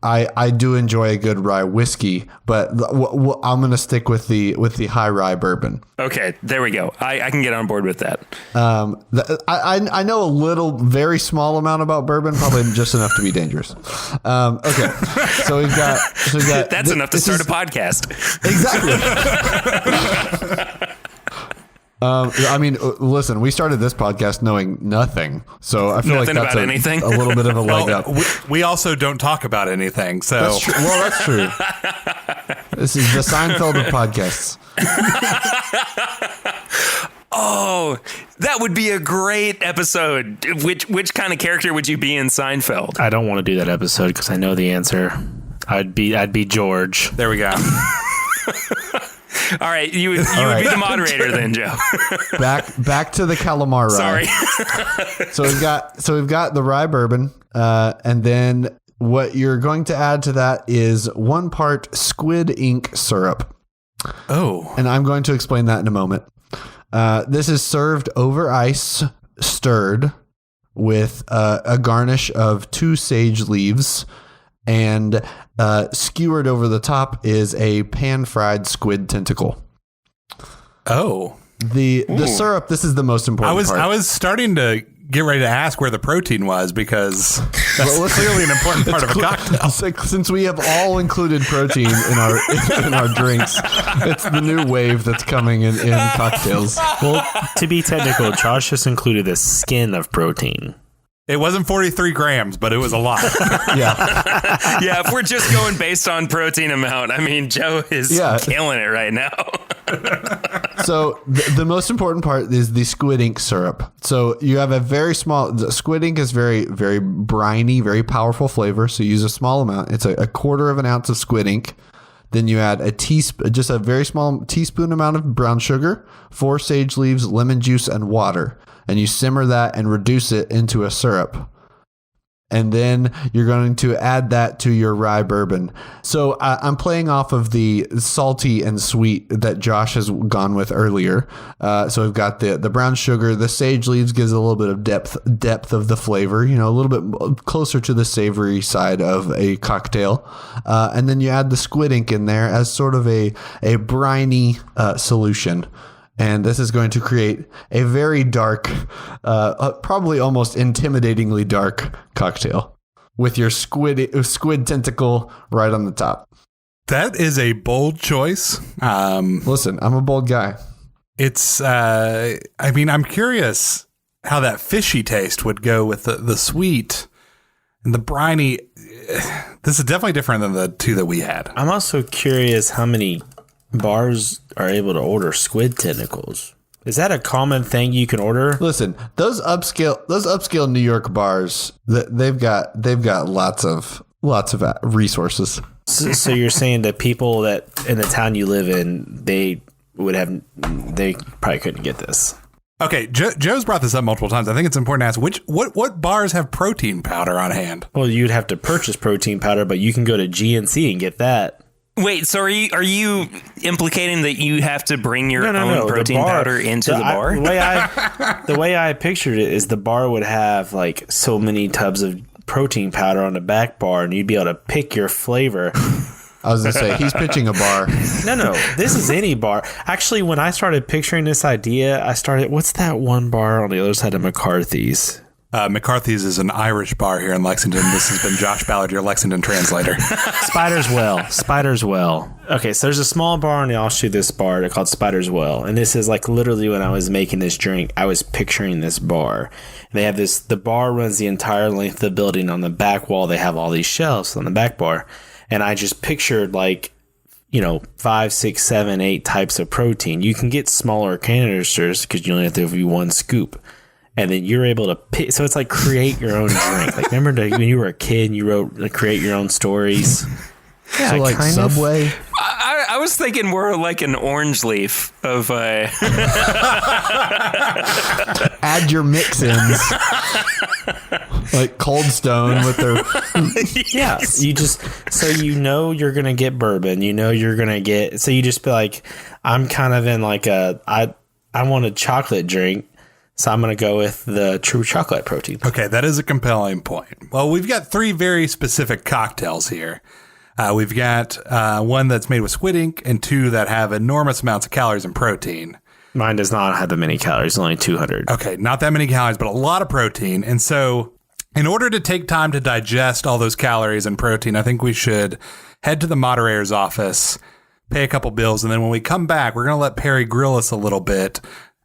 I do enjoy a good rye whiskey, but I'm going to stick with the high rye bourbon. Okay, there we go. I can get on board with that. I know a very small amount about bourbon, probably just enough to be dangerous. Okay, so we've got that's enough to start a podcast. Exactly. I mean, listen, we started this podcast knowing nothing, so I feel nothing like that's about anything. A little bit of a leg up. We also don't talk about anything, so That's true. Well, that's true. This is the Seinfeld of podcasts. Oh, that would be a great episode. Which kind of character would you be in Seinfeld? I don't want to do that episode because I know the answer. I'd be George. there we go. All right, you would be the moderator then, Joe. Back to the calamari. Sorry. So we've got the rye bourbon, and then what you're going to add to that is 1 part squid ink syrup. Oh, And I'm going to explain that in a moment. This is served over ice, stirred with a garnish of 2 sage leaves, and skewered over the top is a pan-fried squid tentacle. oh. The syrup, this is the most important part. I was starting to get ready to ask where the protein was because that's clearly an important part of a cocktail. Since we have all included protein in our drinks, it's the new wave that's coming in cocktails. Well, to be technical, Josh just included the skin of protein. It wasn't 43 grams, but it was a lot. Yeah. Yeah, if we're just going based on protein amount, I mean, Joe is killing it right now. So the most important part is the squid ink syrup. So you have a very small, squid ink is very, very briny, very powerful flavor. So you use a small amount. It's a 1/4 ounce of squid ink. Then you add just a very small teaspoon amount of brown sugar, 4 sage leaves, lemon juice, and water. And you simmer that and reduce it into a syrup. And then you're going to add that to your rye bourbon. So I'm playing off of the salty and sweet that Josh has gone with earlier. So we've got the brown sugar. The sage leaves gives a little bit of depth of the flavor, a little bit closer to the savory side of a cocktail. And then you add the squid ink in there as sort of a briny solution. And this is going to create a very dark, probably almost intimidatingly dark cocktail with your squid tentacle right on the top. That is a bold choice. Listen, I'm a bold guy. It's, I'm curious how that fishy taste would go with the sweet and the briny. This is definitely different than the 2 that we had. I'm also curious how many bars are able to order squid tentacles. Is that a common thing you can order? Listen, those upscale New York bars, they've got lots of resources. So you're saying that people that in the town you live in, they probably couldn't get this. Okay, Joe's brought this up multiple times. I think it's important to ask what bars have protein powder on hand? Well, you'd have to purchase protein powder, but you can go to GNC and get that. Wait, so are you implicating that you have to bring your own protein powder into the bar? The way I pictured it is the bar would have like so many tubs of protein powder on the back bar, and you'd be able to pick your flavor. I was going to say, he's pitching a bar. No, this is any bar. Actually, when I started picturing this idea, what's that one bar on the other side of McCarthy's? McCarthy's is an Irish bar here in Lexington. This has been Josh Ballard, your Lexington translator. Spider's Well. Okay, so there's a small bar on the offshoot of this bar called Spider's Well. And this is like literally when I was making this drink, I was picturing this bar. And they have the bar runs the entire length of the building. On the back wall, they have all these shelves on the back bar. And I just pictured 5, 6, 7, 8 types of protein. You can get smaller canisters because you only have to do 1 scoop. And then you're able to pick. So it's like create your own drink. Like, remember when you were a kid and you wrote create your own stories? Yeah, so like Subway? I was thinking more like an orange leaf of add your mix-ins. Like Cold Stone with their yeah, you just you're gonna get bourbon, you're gonna get, so you just be like, I'm kind of in like I want a chocolate drink, So I'm going to go with the true chocolate protein. Okay, that is a compelling point. Well, we've got 3 very specific cocktails here. We've got one that's made with squid ink and 2 that have enormous amounts of calories and protein. Mine does not have that many calories, only 200. Okay, not that many calories, but a lot of protein. And so in order to take time to digest all those calories and protein, I think we should head to the moderator's office, pay a couple bills, and then when we come back, we're going to let Perry grill us a little bit,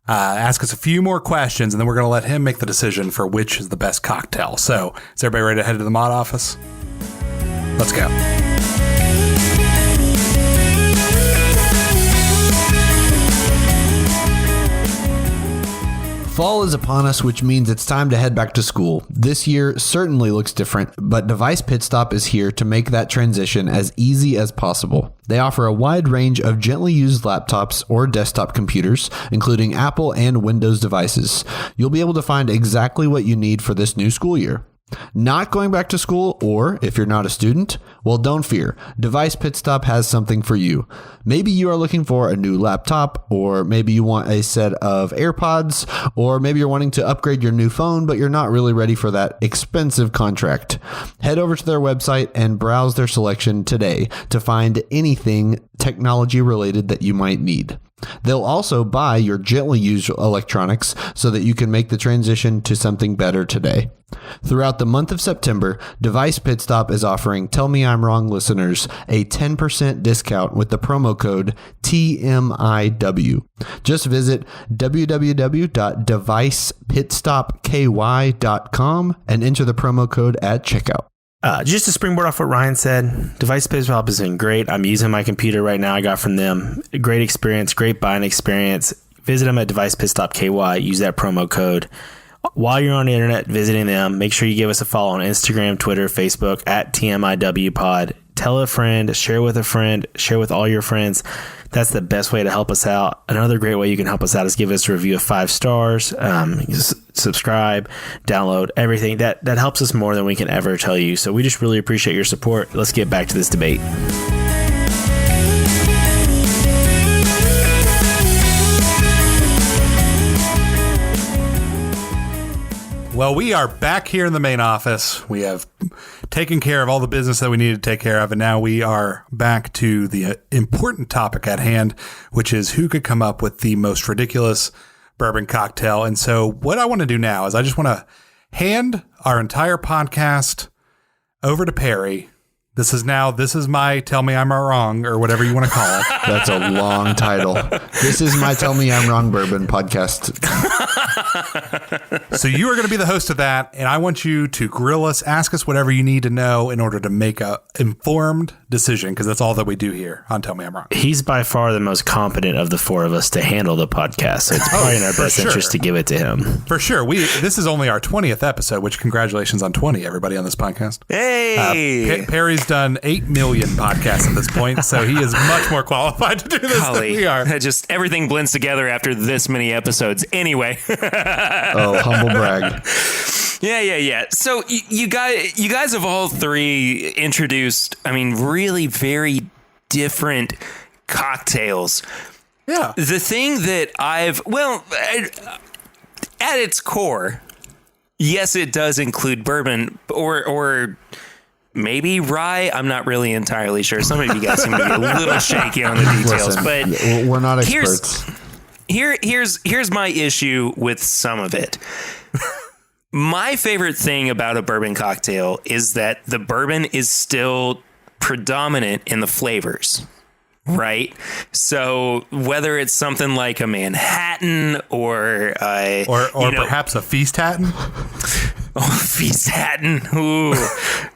ask us a few more questions, and then we're going to let him make the decision for which is the best cocktail. So is everybody ready to head to the mod office? Let's go. Fall is upon us, which means it's time to head back to school. This year certainly looks different, but Device Pit Stop is here to make that transition as easy as possible. They offer a wide range of gently used laptops or desktop computers, including Apple and Windows devices. You'll be able to find exactly what you need for this new school year. Not going back to school, or if you're not a student, well, don't fear. Device Pit Stop has something for you. Maybe you are looking for a new laptop, or maybe you want a set of AirPods, or maybe you're wanting to upgrade your new phone, but you're not really ready for that expensive contract. Head over to their website and browse their selection today to find anything technology related that you might need. They'll also buy your gently used electronics so that you can make the transition to something better today. Throughout the month of September, Device Pit Stop is offering Tell Me I'm Wrong listeners a 10% discount with the promo code TMIW. Just visit www.devicepitstopky.com and enter the promo code at checkout. Just to springboard off what Ryan said, Device Pit Stop has been great. I'm using my computer right now. I got from them. Great experience, great buying experience. Visit them at Device Pit Stop KY. Use that promo code. While you're on the internet visiting them, make sure you give us a follow on Instagram, Twitter, Facebook at TMIW Pod. Tell a friend, share with a friend, share with all your friends. That's the best way to help us out. Another great way you can help us out is give us a review of 5 stars, subscribe, download, everything. That helps us more than we can ever tell you. So we just really appreciate your support. Let's get back to this debate. Well, we are back here in the main office. We have taken care of all the business that we needed to take care of, and now we are back to the important topic at hand, which is who could come up with the most ridiculous bourbon cocktail. And so what I want to do now is I just want to hand our entire podcast over to Perry. This is my Tell Me I'm Wrong, or whatever you want to call it. That's a long title. This is my Tell Me I'm Wrong bourbon podcast. So you are going to be the host of that, and I want you to grill us, ask us whatever you need to know in order to make a informed decision, because that's all that we do here on Tell Me I'm Wrong. He's by far the most competent of the 4 of us to handle the podcast, so it's probably in our best interest to give it to him. For sure. This is only our 20th episode, which congratulations on 20, everybody on this podcast. Hey! Perry's done 8 million podcasts at this point, so he is much more qualified to do this than we are. Just everything blends together after this many episodes. Anyway. Oh, humble brag. Yeah. So you guys have all 3 introduced, really very different cocktails. Yeah. The thing that at its core, yes, it does include bourbon or maybe rye. I'm not really entirely sure. Some of you guys seem to be a little shaky on the details. Listen, but we're not experts. Here's my issue with some of it. My favorite thing about a bourbon cocktail is that the bourbon is still predominant in the flavors, right? So whether it's something like a Manhattan or perhaps a Feast Hatton. Oh, Feast Hatton. Ooh.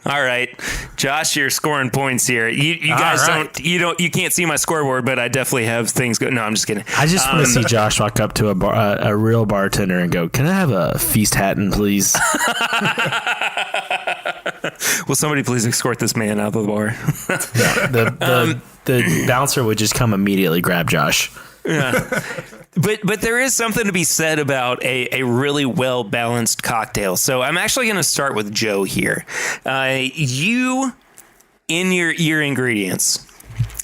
All right. Josh, you're scoring points here. You guys you can't see my scoreboard, but I definitely have things going. No, I'm just kidding. I just want to see Josh walk up to a real bartender and go, "Can I have a Feast Hatton, please?" Will somebody please escort this man out of the bar? The bouncer would just come immediately grab Josh. Yeah. But there is something to be said about a really well balanced cocktail. So I'm actually going to start with Joe here. You in your ingredients,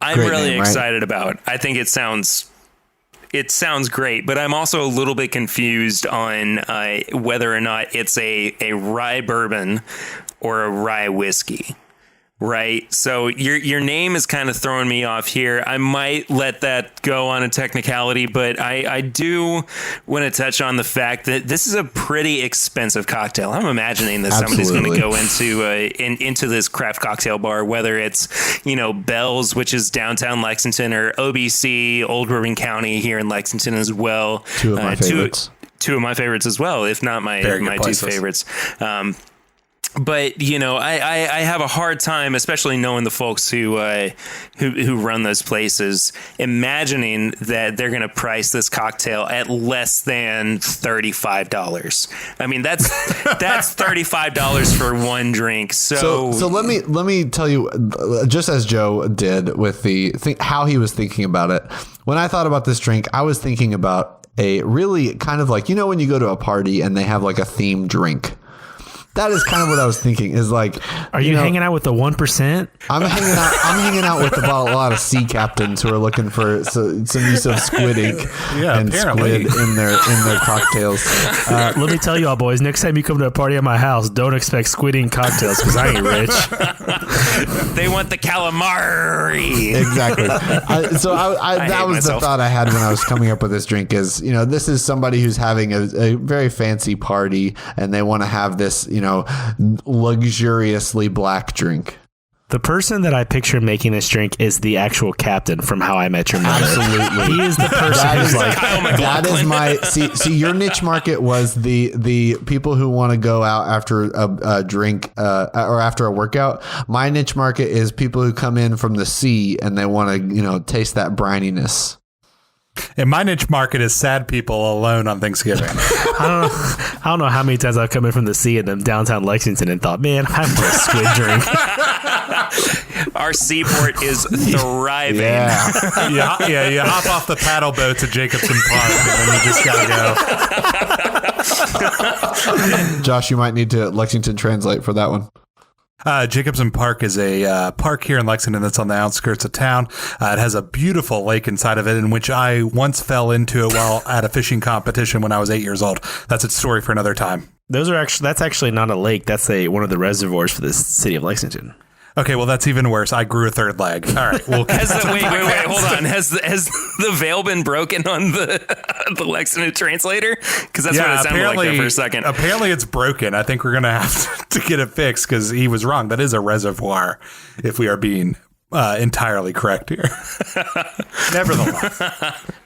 I'm really excited about. I think it sounds great, but I'm also a little bit confused on whether or not it's a rye bourbon or a rye whiskey. Right. So your name is kind of throwing me off here. I might let that go on a technicality, but I do want to touch on the fact that this is a pretty expensive cocktail. I'm imagining that somebody's going to go into this craft cocktail bar, whether it's, Bell's, which is downtown Lexington, or OBC, Old Bourbon County here in Lexington as well. Two of my favorites. Two of my favorites as well, if not my two favorites. But I have a hard time, especially knowing the folks who run those places, imagining that they're going to price this cocktail at less than $35. I mean, that's $35 for one drink. So let me tell you, just as Joe did with how he was thinking about it. When I thought about this drink, I was thinking about a really kind of like, when you go to a party and they have like a themed drink. That is kind of what I was thinking. Is like, are you hanging out with the 1%? I'm hanging out with a lot of sea captains who are looking for some use of squid ink and squid in their cocktails. Let me tell you all, boys. Next time you come to a party at my house, don't expect squid ink cocktails because I ain't rich. They want the calamari. Exactly. That was the thought I had when I was coming up with this drink. Is this is somebody who's having a very fancy party and they want to have this luxuriously black drink. The person that I picture making this drink is the actual captain from How I Met Your Mother. Absolutely. He is the person who's like, that is my, see, your niche market was the people who want to go out after a drink or after a workout. My niche market is people who come in from the sea and they want to, taste that brininess. And my niche market is sad people alone on Thanksgiving. I don't know how many times I've come in from the sea in downtown Lexington and thought, man, I'm for a squid drink. Our seaport is thriving. Yeah. You hop off the paddle boat to Jacobson Park and then you just gotta go. Josh, you might need to Lexington translate for that one. Jacobson Park is a park here in Lexington that's on the outskirts of town. It has a beautiful lake inside of it, in which I once fell into it while at a fishing competition when I was 8 years old. That's a story for another time. That's actually not a lake. That's one of the reservoirs for the city of Lexington. Okay, well, that's even worse. I grew a third leg. All right. Well, wait, hold on. Has the veil been broken on the Lexington translator? Because that's what it sounded like there for a second. Apparently, it's broken. I think we're going to have to get it fixed because he was wrong. That is a reservoir, if we are being entirely correct here. Nevertheless.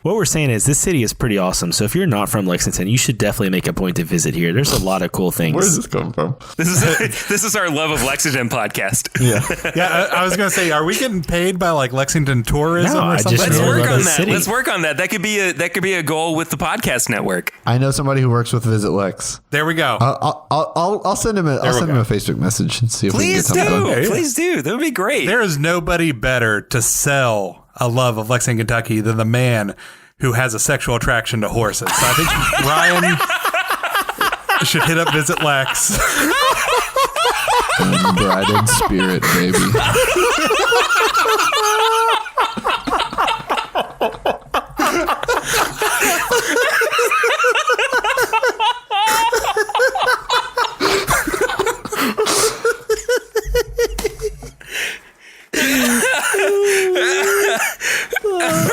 What we're saying is this city is pretty awesome. So if you're not from Lexington, you should definitely make a point to visit here. There's a lot of cool things. Where does this come from? This is our Love of Lexington podcast. Yeah. I was going to say, are we getting paid by like Lexington tourism or something? Let's work on that. Let's work on that. That could be a goal with the podcast network. I know somebody who works with Visit Lex. There we go. I'll send him a Facebook message and see if we can get something done. Please do. That would be great. There is nobody better to sell a love of Lexington, Kentucky than the man who has a sexual attraction to horses. So I think Ryan should hit up Visit Lex. Unbridled spirit, baby.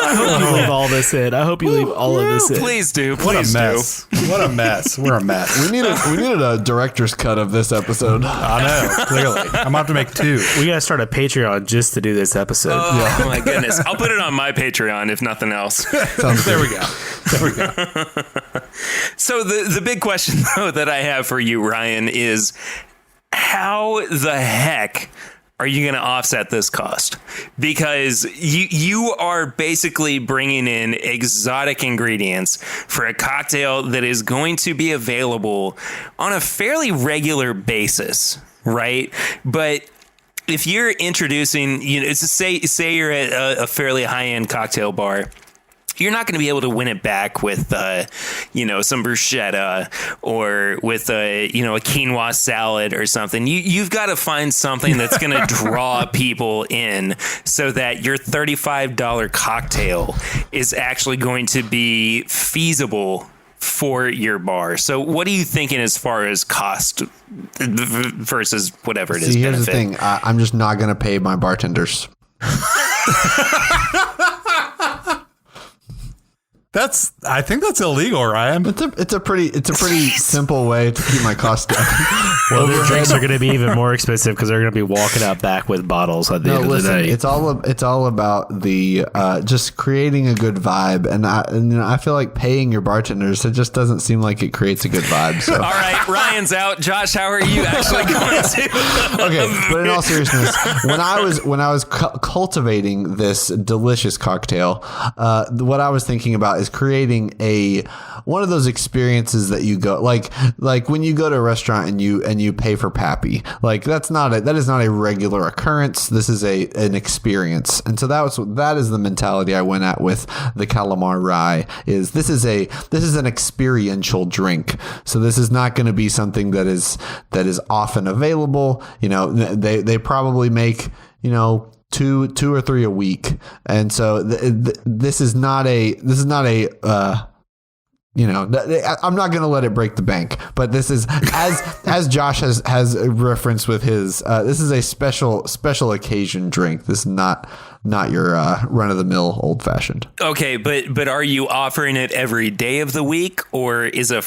I hope you leave all this in. I hope you leave all of this in. Please do. What a mess. What a mess. We're a mess. We needed a director's cut of this episode. I know, clearly. I'm going to have to make 2. We got to start a Patreon just to do this episode. Oh, my goodness. I'll put it on my Patreon, if nothing else. There we go. So the big question, though, that I have for you, Ryan, is how the heck are you going to offset this cost? Because you are basically bringing in exotic ingredients for a cocktail that is going to be available on a fairly regular basis, right? But if you're introducing, say you're at a fairly high-end cocktail bar, you're not going to be able to win it back with, some bruschetta or with a quinoa salad or something. You've got to find something that's going to draw people in so that your $35 cocktail is actually going to be feasible for your bar. So what are you thinking as far as cost versus whatever it is? See, here's benefit? the thing. I'm just not going to pay my bartenders. I think that's illegal, Ryan. It's a pretty simple way to keep my costs down. Well, their drinks are going to be even more expensive because they're going to be walking out back with bottles at the end of the day. It's all about the just creating a good vibe, and I feel like paying your bartenders, it just doesn't seem like it creates a good vibe. So. All right, Ryan's out. Josh, how are you actually going to? Okay, but in all seriousness, when I was cultivating this delicious cocktail, what I was thinking about is creating one of those experiences that you go like when you go to a restaurant and you pay for Pappy. Like that is not a regular occurrence. This is an experience. And so that is the mentality I went at with the calamar rye. This is an experiential drink. So this is not going to be something that is often available. They probably make, two or three a week, and so this is not a I'm not going to let it break the bank, but this is as Josh has referenced with his this is a special occasion drink. This is not your run of the mill old fashioned. Okay, but are you offering it every day of the week, or is it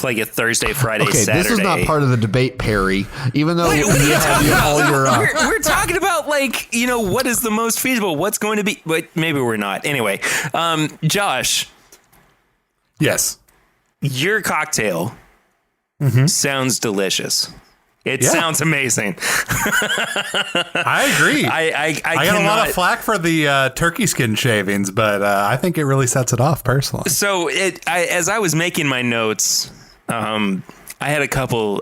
like a Thursday, Friday, Saturday? This is not part of the debate, Perry. Even though we're talking about what is the most feasible? What's going to be? But maybe we're not. Anyway, Josh. Yes. Your cocktail sounds delicious. It sounds amazing. I agree. I got a lot of flack for the turkey skin shavings, but I think it really sets it off personally. So as I was making my notes, I had a couple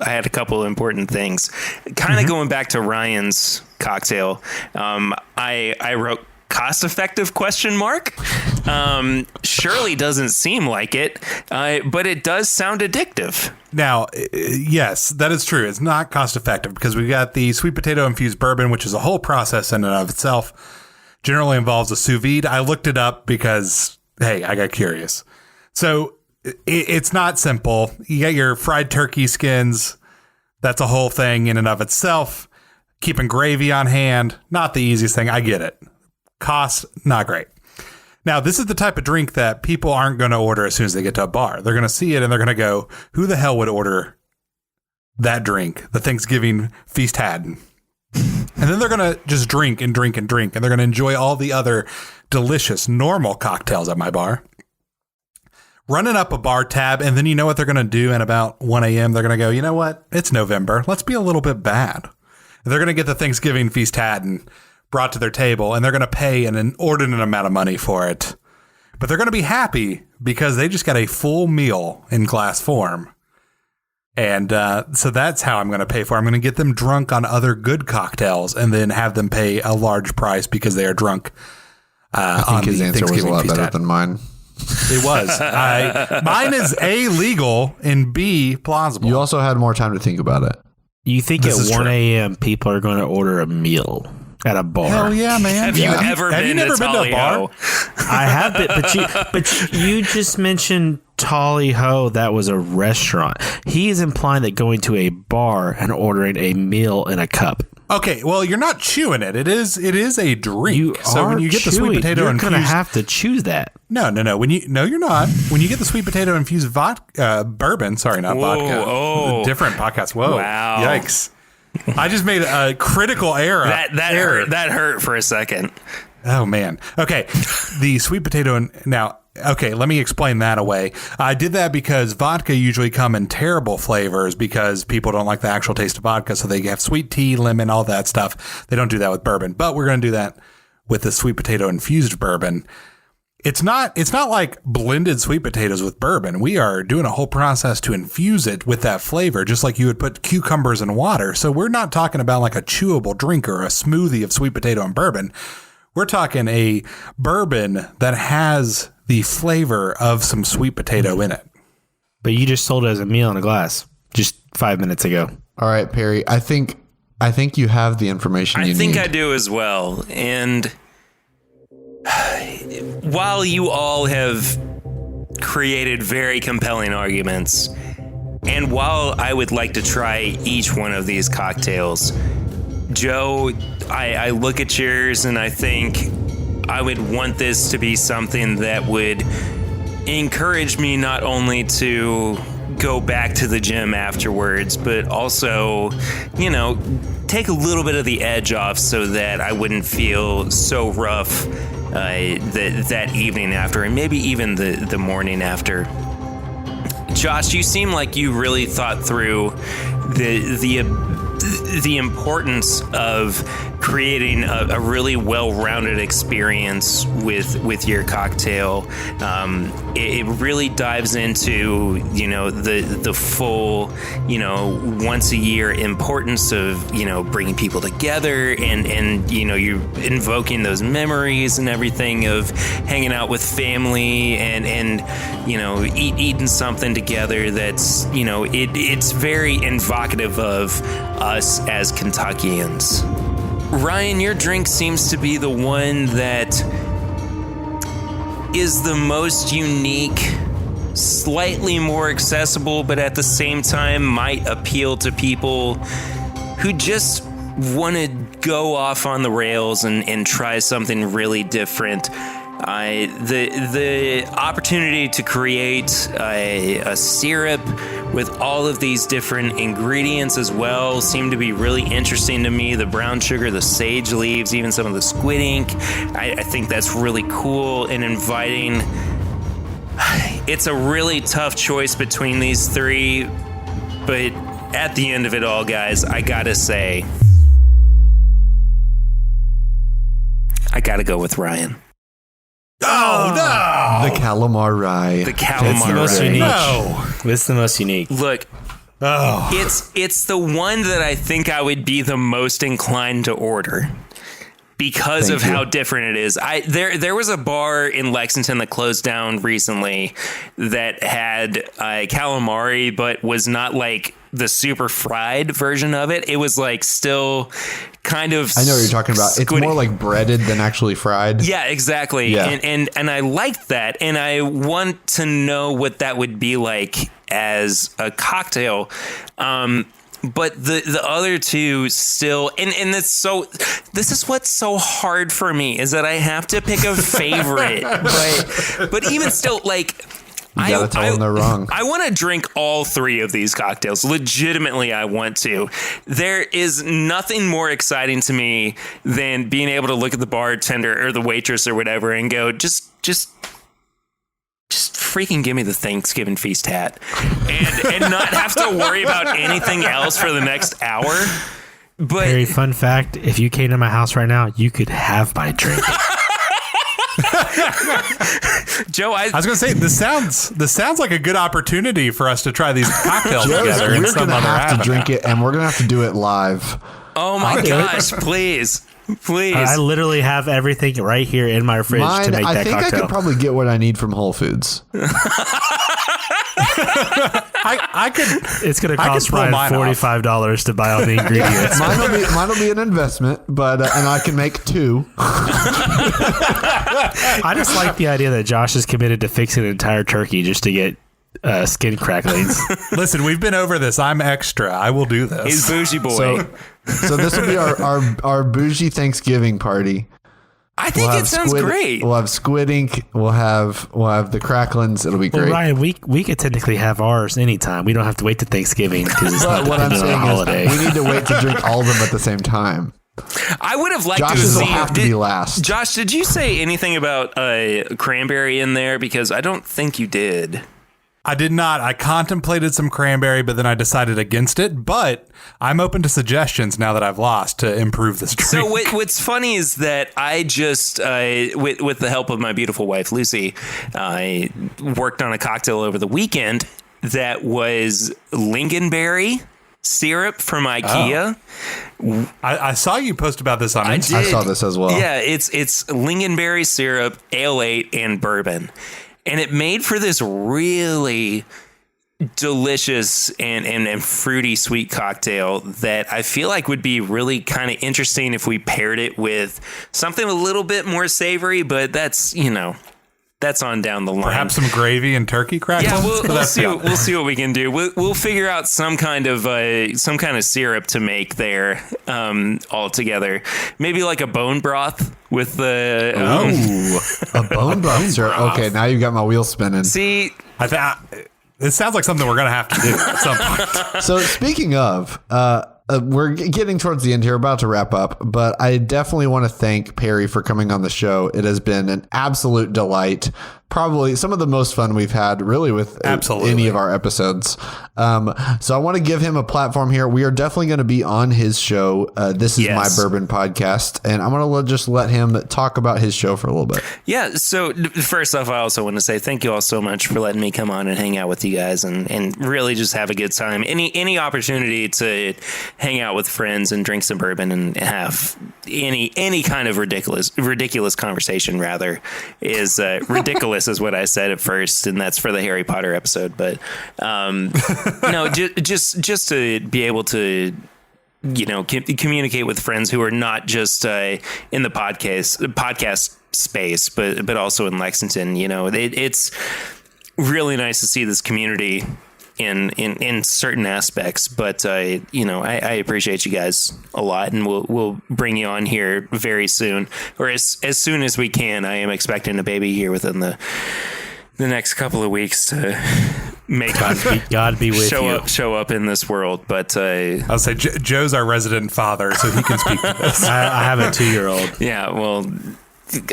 important things. Kind of going back to Ryan's cocktail, I wrote cost-effective ? Surely doesn't seem like it, but it does sound addictive. Now, yes, that is true. It's not cost-effective because we got the sweet potato infused bourbon, which is a whole process in and of itself. Generally involves a sous vide. I looked it up because, hey, I got curious. So it's not simple. You got your fried turkey skins. That's a whole thing in and of itself. Keeping gravy on hand, not the easiest thing. I get it. Cost, not great. Now, this is the type of drink that people aren't going to order as soon as they get to a bar. They're going to see it and they're going to go, who the hell would order that drink, the Thanksgiving feast had? And then they're going to just drink and drink and drink, and they're going to enjoy all the other delicious, normal cocktails at my bar. Running up a bar tab, and then you know what they're going to do at about 1 a.m.? They're going to go, you know what? It's November. Let's be a little bit bad. And they're going to get the Thanksgiving feast had and brought to their table, and they're going to pay an inordinate amount of money for it. But they're going to be happy because they just got a full meal in glass form. And so that's how I'm going to pay for it. I'm going to get them drunk on other good cocktails and then have them pay a large price because they are drunk. I think his answer was a lot better than mine. It was. Mine is A, legal, and B, plausible. You also had more time to think about it. You think at 1 a.m. people are going to order a meal at a bar? Hell yeah, man. Have you never been to a bar? I have been, but you just mentioned Tally Ho. That was a restaurant. He is implying that going to a bar and ordering a meal in a cup. Okay, well, you're not chewing it. It is a drink. When you get the sweet potato you're infused, going to have to choose that. No. You're not. When you get the sweet potato infused bourbon, sorry, not vodka. Oh, different podcast. Whoa, wow, yikes! I just made a critical error. That hurt for a second. Oh man. Okay, the sweet potato now. Okay, let me explain that away. I did that because vodka usually come in terrible flavors because people don't like the actual taste of vodka, so they have sweet tea, lemon, all that stuff. They don't do that with bourbon, but we're going to do that with the sweet potato infused bourbon. It's not like blended sweet potatoes with bourbon. We are doing a whole process to infuse it with that flavor, just like you would put cucumbers in water. So we're not talking about like a chewable drink or a smoothie of sweet potato and bourbon. We're talking a bourbon that has the flavor of some sweet potato in it. But you just sold it as a meal in a glass just 5 minutes ago. All right, Perry. I think you have the information you need. I think I do as well. And while you all have created very compelling arguments, and while I would like to try each one of these cocktails, Joe, I look at yours and I think I would want this to be something that would encourage me not only to go back to the gym afterwards, but also, take a little bit of the edge off so that I wouldn't feel so rough that evening after, and maybe even the morning after. Josh, you seem like you really thought through the importance of creating a really well-rounded experience with your cocktail. It really dives into the full once a year importance of bringing people together and you're invoking those memories and everything of hanging out with family and eating something together that's it's very evocative of us as Kentuckians. Ryan, your drink seems to be the one that is the most unique, slightly more accessible, but at the same time might appeal to people who just want to go off on the rails and try something really different. The opportunity to create a syrup with all of these different ingredients as well seemed to be really interesting to me. The brown sugar, the sage leaves, even some of the squid ink. I think that's really cool and inviting. It's a really tough choice between these three, but at the end of it all, guys, I gotta say, I gotta go with Ryan. Oh, no! The calamar rye. The calamar It's the most rye. unique. No. It's the most unique. Look, it's the one that I think I would be the most inclined to order because Thank of you. how different it is. There was a bar in Lexington that closed down recently that had calamari, but was not like the super fried version of it. It was like still kind of. I know what you're talking about. It's more like breaded than actually fried. Yeah, exactly. Yeah. And I liked that, and I want to know what that would be like as a cocktail. But the other two still, and it's so, this is what's so hard for me is that I have to pick a favorite, but even still, like, You gotta tell them they're wrong. I want to drink all three of these cocktails. Legitimately, I want to. There is nothing more exciting to me than being able to look at the bartender or the waitress or whatever and go, just freaking give me the Thanksgiving feast hat and not have to worry about anything else for the next hour. But Very fun fact, if you came to my house right now, you could have my drink. Joe, I was going to say, this sounds like a good opportunity for us to try these cocktails together. We're going to have to drink it, and we're going to have to do it live. oh my gosh, please. I literally have everything right here in my fridge to make I that think cocktail. I could probably get what I need from Whole Foods. I could. It's going to I could cost pull Ryan mine off. $45 to buy all the ingredients. Mine will be an investment, but and I can make two. I just like the idea that Josh is committed to fixing an entire turkey just to get skin cracklings. Listen, we've been over this. I'm extra. I will do this. He's bougie boy. So this will be our bougie Thanksgiving party. I think it sounds great. We'll have squid ink. We'll have the cracklins. It'll be Well, great. Ryan, we could technically have ours anytime. We don't have to wait to Thanksgiving because it's not But what I'm dependent on a saying holiday. is we need to wait to drink all of them at the same time. I would have liked to have Josh's will seen. have to be last. Josh, did you say anything about cranberry in there? Because I don't think you did. I did not. I contemplated some cranberry, but then I decided against it. But I'm open to suggestions now that I've lost to improve this drink. So what's funny is that I just, with the help of my beautiful wife, Lucy, I worked on a cocktail over the weekend that was lingonberry syrup from IKEA. I saw you post about this on Instagram. I saw this as well. Yeah, it's lingonberry syrup, ale 8, and bourbon. And it made for this really delicious and fruity sweet cocktail that I feel like would be really kind of interesting if we paired it with something a little bit more savory, but that's, that's on down the line. Perhaps some gravy and turkey crackers. Yeah, we'll see what we can do. We'll figure out some kind of syrup to make there all together. Maybe like a bone broth with the a bone broth syrup. Okay, now you've got my wheels spinning. See, it sounds like something we're gonna have to do at some point. So speaking of, we're getting towards the end here, about to wrap up, but I definitely want to thank Perry for coming on the show. It has been an absolute delight. Probably some of the most fun we've had really with any of our episodes. So I want to give him a platform here. We are definitely going to be on his show. This is My Bourbon Podcast, and I'm going to just let him talk about his show for a little bit. Yeah. So first off, I also want to say thank you all so much for letting me come on and hang out with you guys and really just have a good time. Any opportunity to hang out with friends and drink some bourbon and have any kind of ridiculous conversation rather is ridiculous is what I said at first, and that's for the Harry Potter episode. But no, just to be able to communicate with friends who are not just in the podcast space, but also in Lexington. It's really nice to see this community in certain aspects, but I appreciate you guys a lot, and we'll bring you on here very soon, or as soon as we can. I am expecting a baby here within the next couple of weeks to make God be with you. Show up in this world. But I'll say Joe's our resident father, so he can speak to this. I have a 2-year-old. Yeah, well,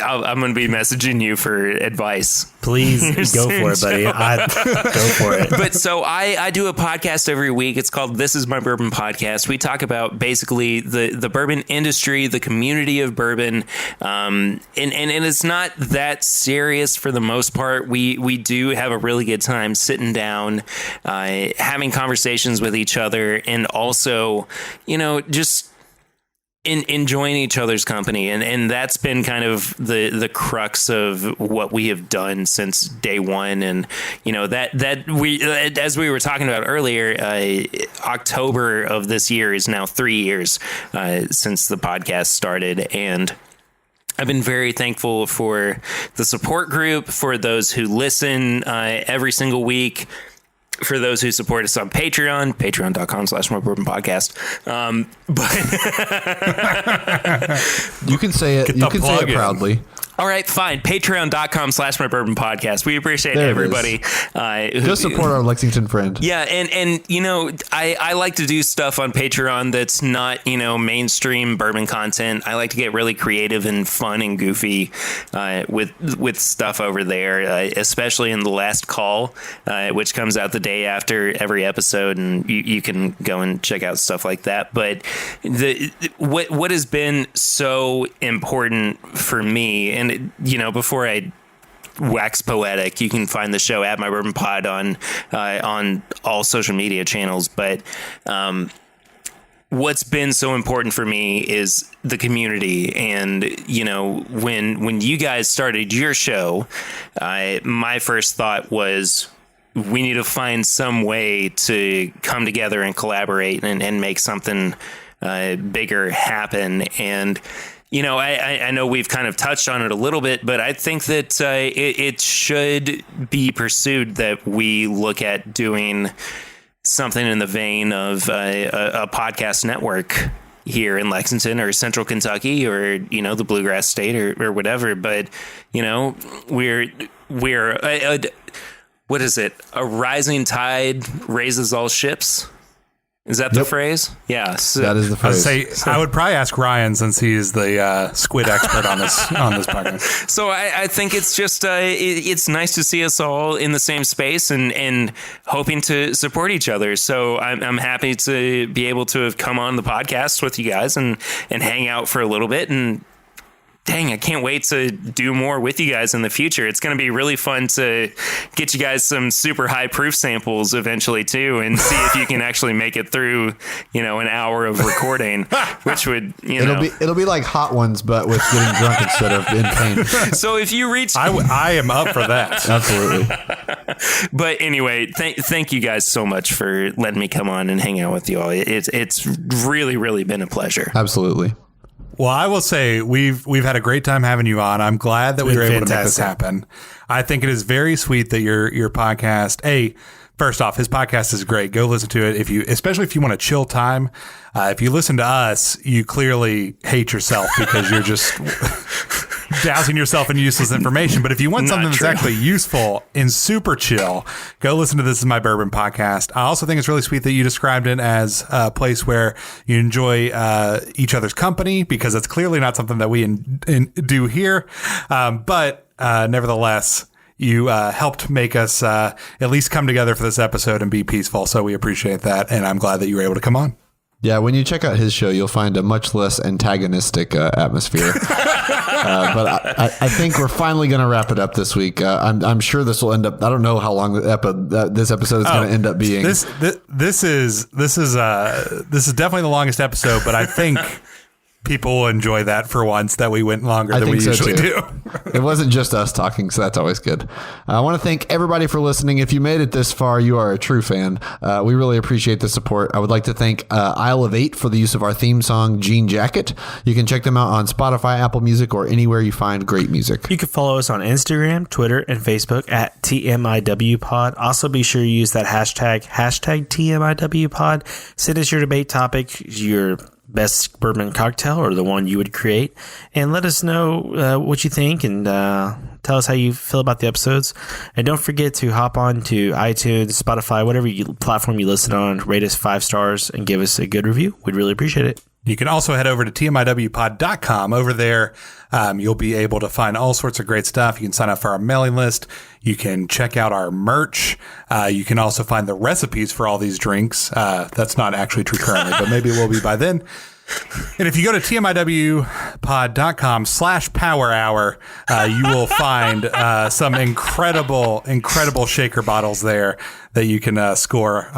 I'm going to be messaging you for advice. Please go for it, buddy. Go for it. But so I do a podcast every week. It's called This Is My Bourbon Podcast. We talk about basically the bourbon industry, the community of bourbon. And it's not that serious for the most part. We do have a really good time sitting down, having conversations with each other, and also, just enjoying each other's company, and that's been kind of the crux of what we have done since day one. And that we, as we were talking about earlier, October of this year is now 3 years since the podcast started, and I've been very thankful for the support group, for those who listen every single week, for those who support us on Patreon, patreon.com/MyBourbonPodcast. But you can say it. You can say it proudly. All right, fine. Patreon.com/MyBourbonPodcast. We appreciate everybody. Go support our Lexington friend. Yeah, and I like to do stuff on Patreon that's not, mainstream bourbon content. I like to get really creative and fun and goofy with stuff over there, especially in the last call, which comes out the day after every episode, and you can go and check out stuff like that. But what has been so important for me, and before I wax poetic, you can find the show at My Bourbon Pod on all social media channels. But what's been so important for me is the community. And when you guys started your show, my first thought was, we need to find some way to come together and collaborate and make something bigger happen. And I know we've kind of touched on it a little bit, but I think that it should be pursued that we look at doing something in the vein of a podcast network here in Lexington or Central Kentucky or, the Bluegrass State or whatever. But, we're what is it? A rising tide raises all ships. Is that the phrase? Yeah. So, that is the phrase. I would probably ask Ryan, since he's the squid expert on this podcast. So I think it's just it's nice to see us all in the same space and hoping to support each other. So I'm happy to be able to have come on the podcast with you guys and hang out for a little bit and dang, I can't wait to do more with you guys in the future. It's going to be really fun to get you guys some super high proof samples eventually too, and see if you can actually make it through, an hour of recording, which would, it'll be like Hot Ones, but with getting drunk instead of in pain. So if you reach, I am up for that. Absolutely. But anyway, thank you guys so much for letting me come on and hang out with you all. It's really, really been a pleasure. Absolutely. Well, I will say we've had a great time having you on. I'm glad that we were able to make this happen. I think it is very sweet that your podcast. First off, his podcast is great. Go listen to it especially if you want to chill time. If you listen to us, you clearly hate yourself because you're just dousing yourself in useless information. But if you want something that's actually useful and super chill, go listen to This Is My Bourbon podcast. I also think it's really sweet that you described it as a place where you enjoy each other's company, because that's clearly not something that we do here. But nevertheless, you helped make us at least come together for this episode and be peaceful. So we appreciate that. And I'm glad that you were able to come on. Yeah, when you check out his show, you'll find a much less antagonistic atmosphere. But I think we're finally going to wrap it up this week. I'm sure this will end up. I don't know how long this episode is going to end up being. This is definitely the longest episode, but I think people will enjoy that for once, that we went longer than we usually do. It wasn't just us talking, so that's always good. I want to thank everybody for listening. If you made it this far, you are a true fan. We really appreciate the support. I would like to thank Isle of 8 for the use of our theme song, Jean Jacket. You can check them out on Spotify, Apple Music, or anywhere you find great music. You can follow us on Instagram, Twitter, and Facebook at TMIWPod. Also, be sure you use that hashtag TMIWPod. Send us your debate topic, your best bourbon cocktail, or the one you would create, and let us know what you think, and tell us how you feel about the episodes. And don't forget to hop on to iTunes, Spotify, whatever platform you listen on, rate us 5 stars and give us a good review. We'd really appreciate it. You can also head over to tmiwpod.com. Over there, you'll be able to find all sorts of great stuff. You can sign up for our mailing list. You can check out our merch. You can also find the recipes for all these drinks. That's not actually true currently, but maybe it will be by then. And if you go to tmiwpod.com/power hour, you will find some incredible shaker bottles there that you can score.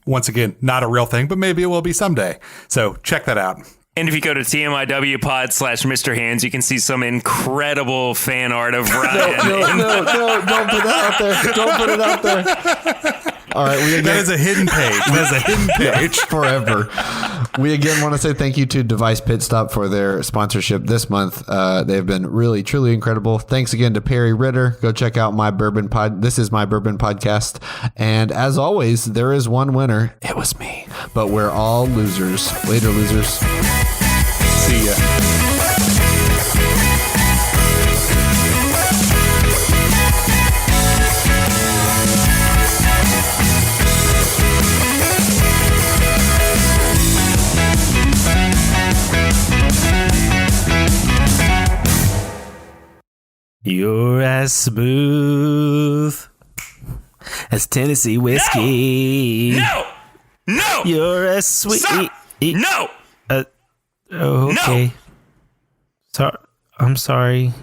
Once again, not a real thing, but maybe it will be someday. So check that out. And if you go to TMIWpod/Mr. Hands, you can see some incredible fan art of Ryan. No, don't put that out there. Don't put it out there. All right, that is a hidden page. That is a hidden page forever. We again want to say thank you to Device Pit Stop for their sponsorship this month. They've been really, truly incredible. Thanks again to Perry Ritter. Go check out My Bourbon Pod. This is My Bourbon Podcast. And as always, there is one winner. It was me. But we're all losers. Later, losers. See ya. You're as smooth as Tennessee whiskey. No! You're as sweet. Stop! No! Okay. No! I'm sorry.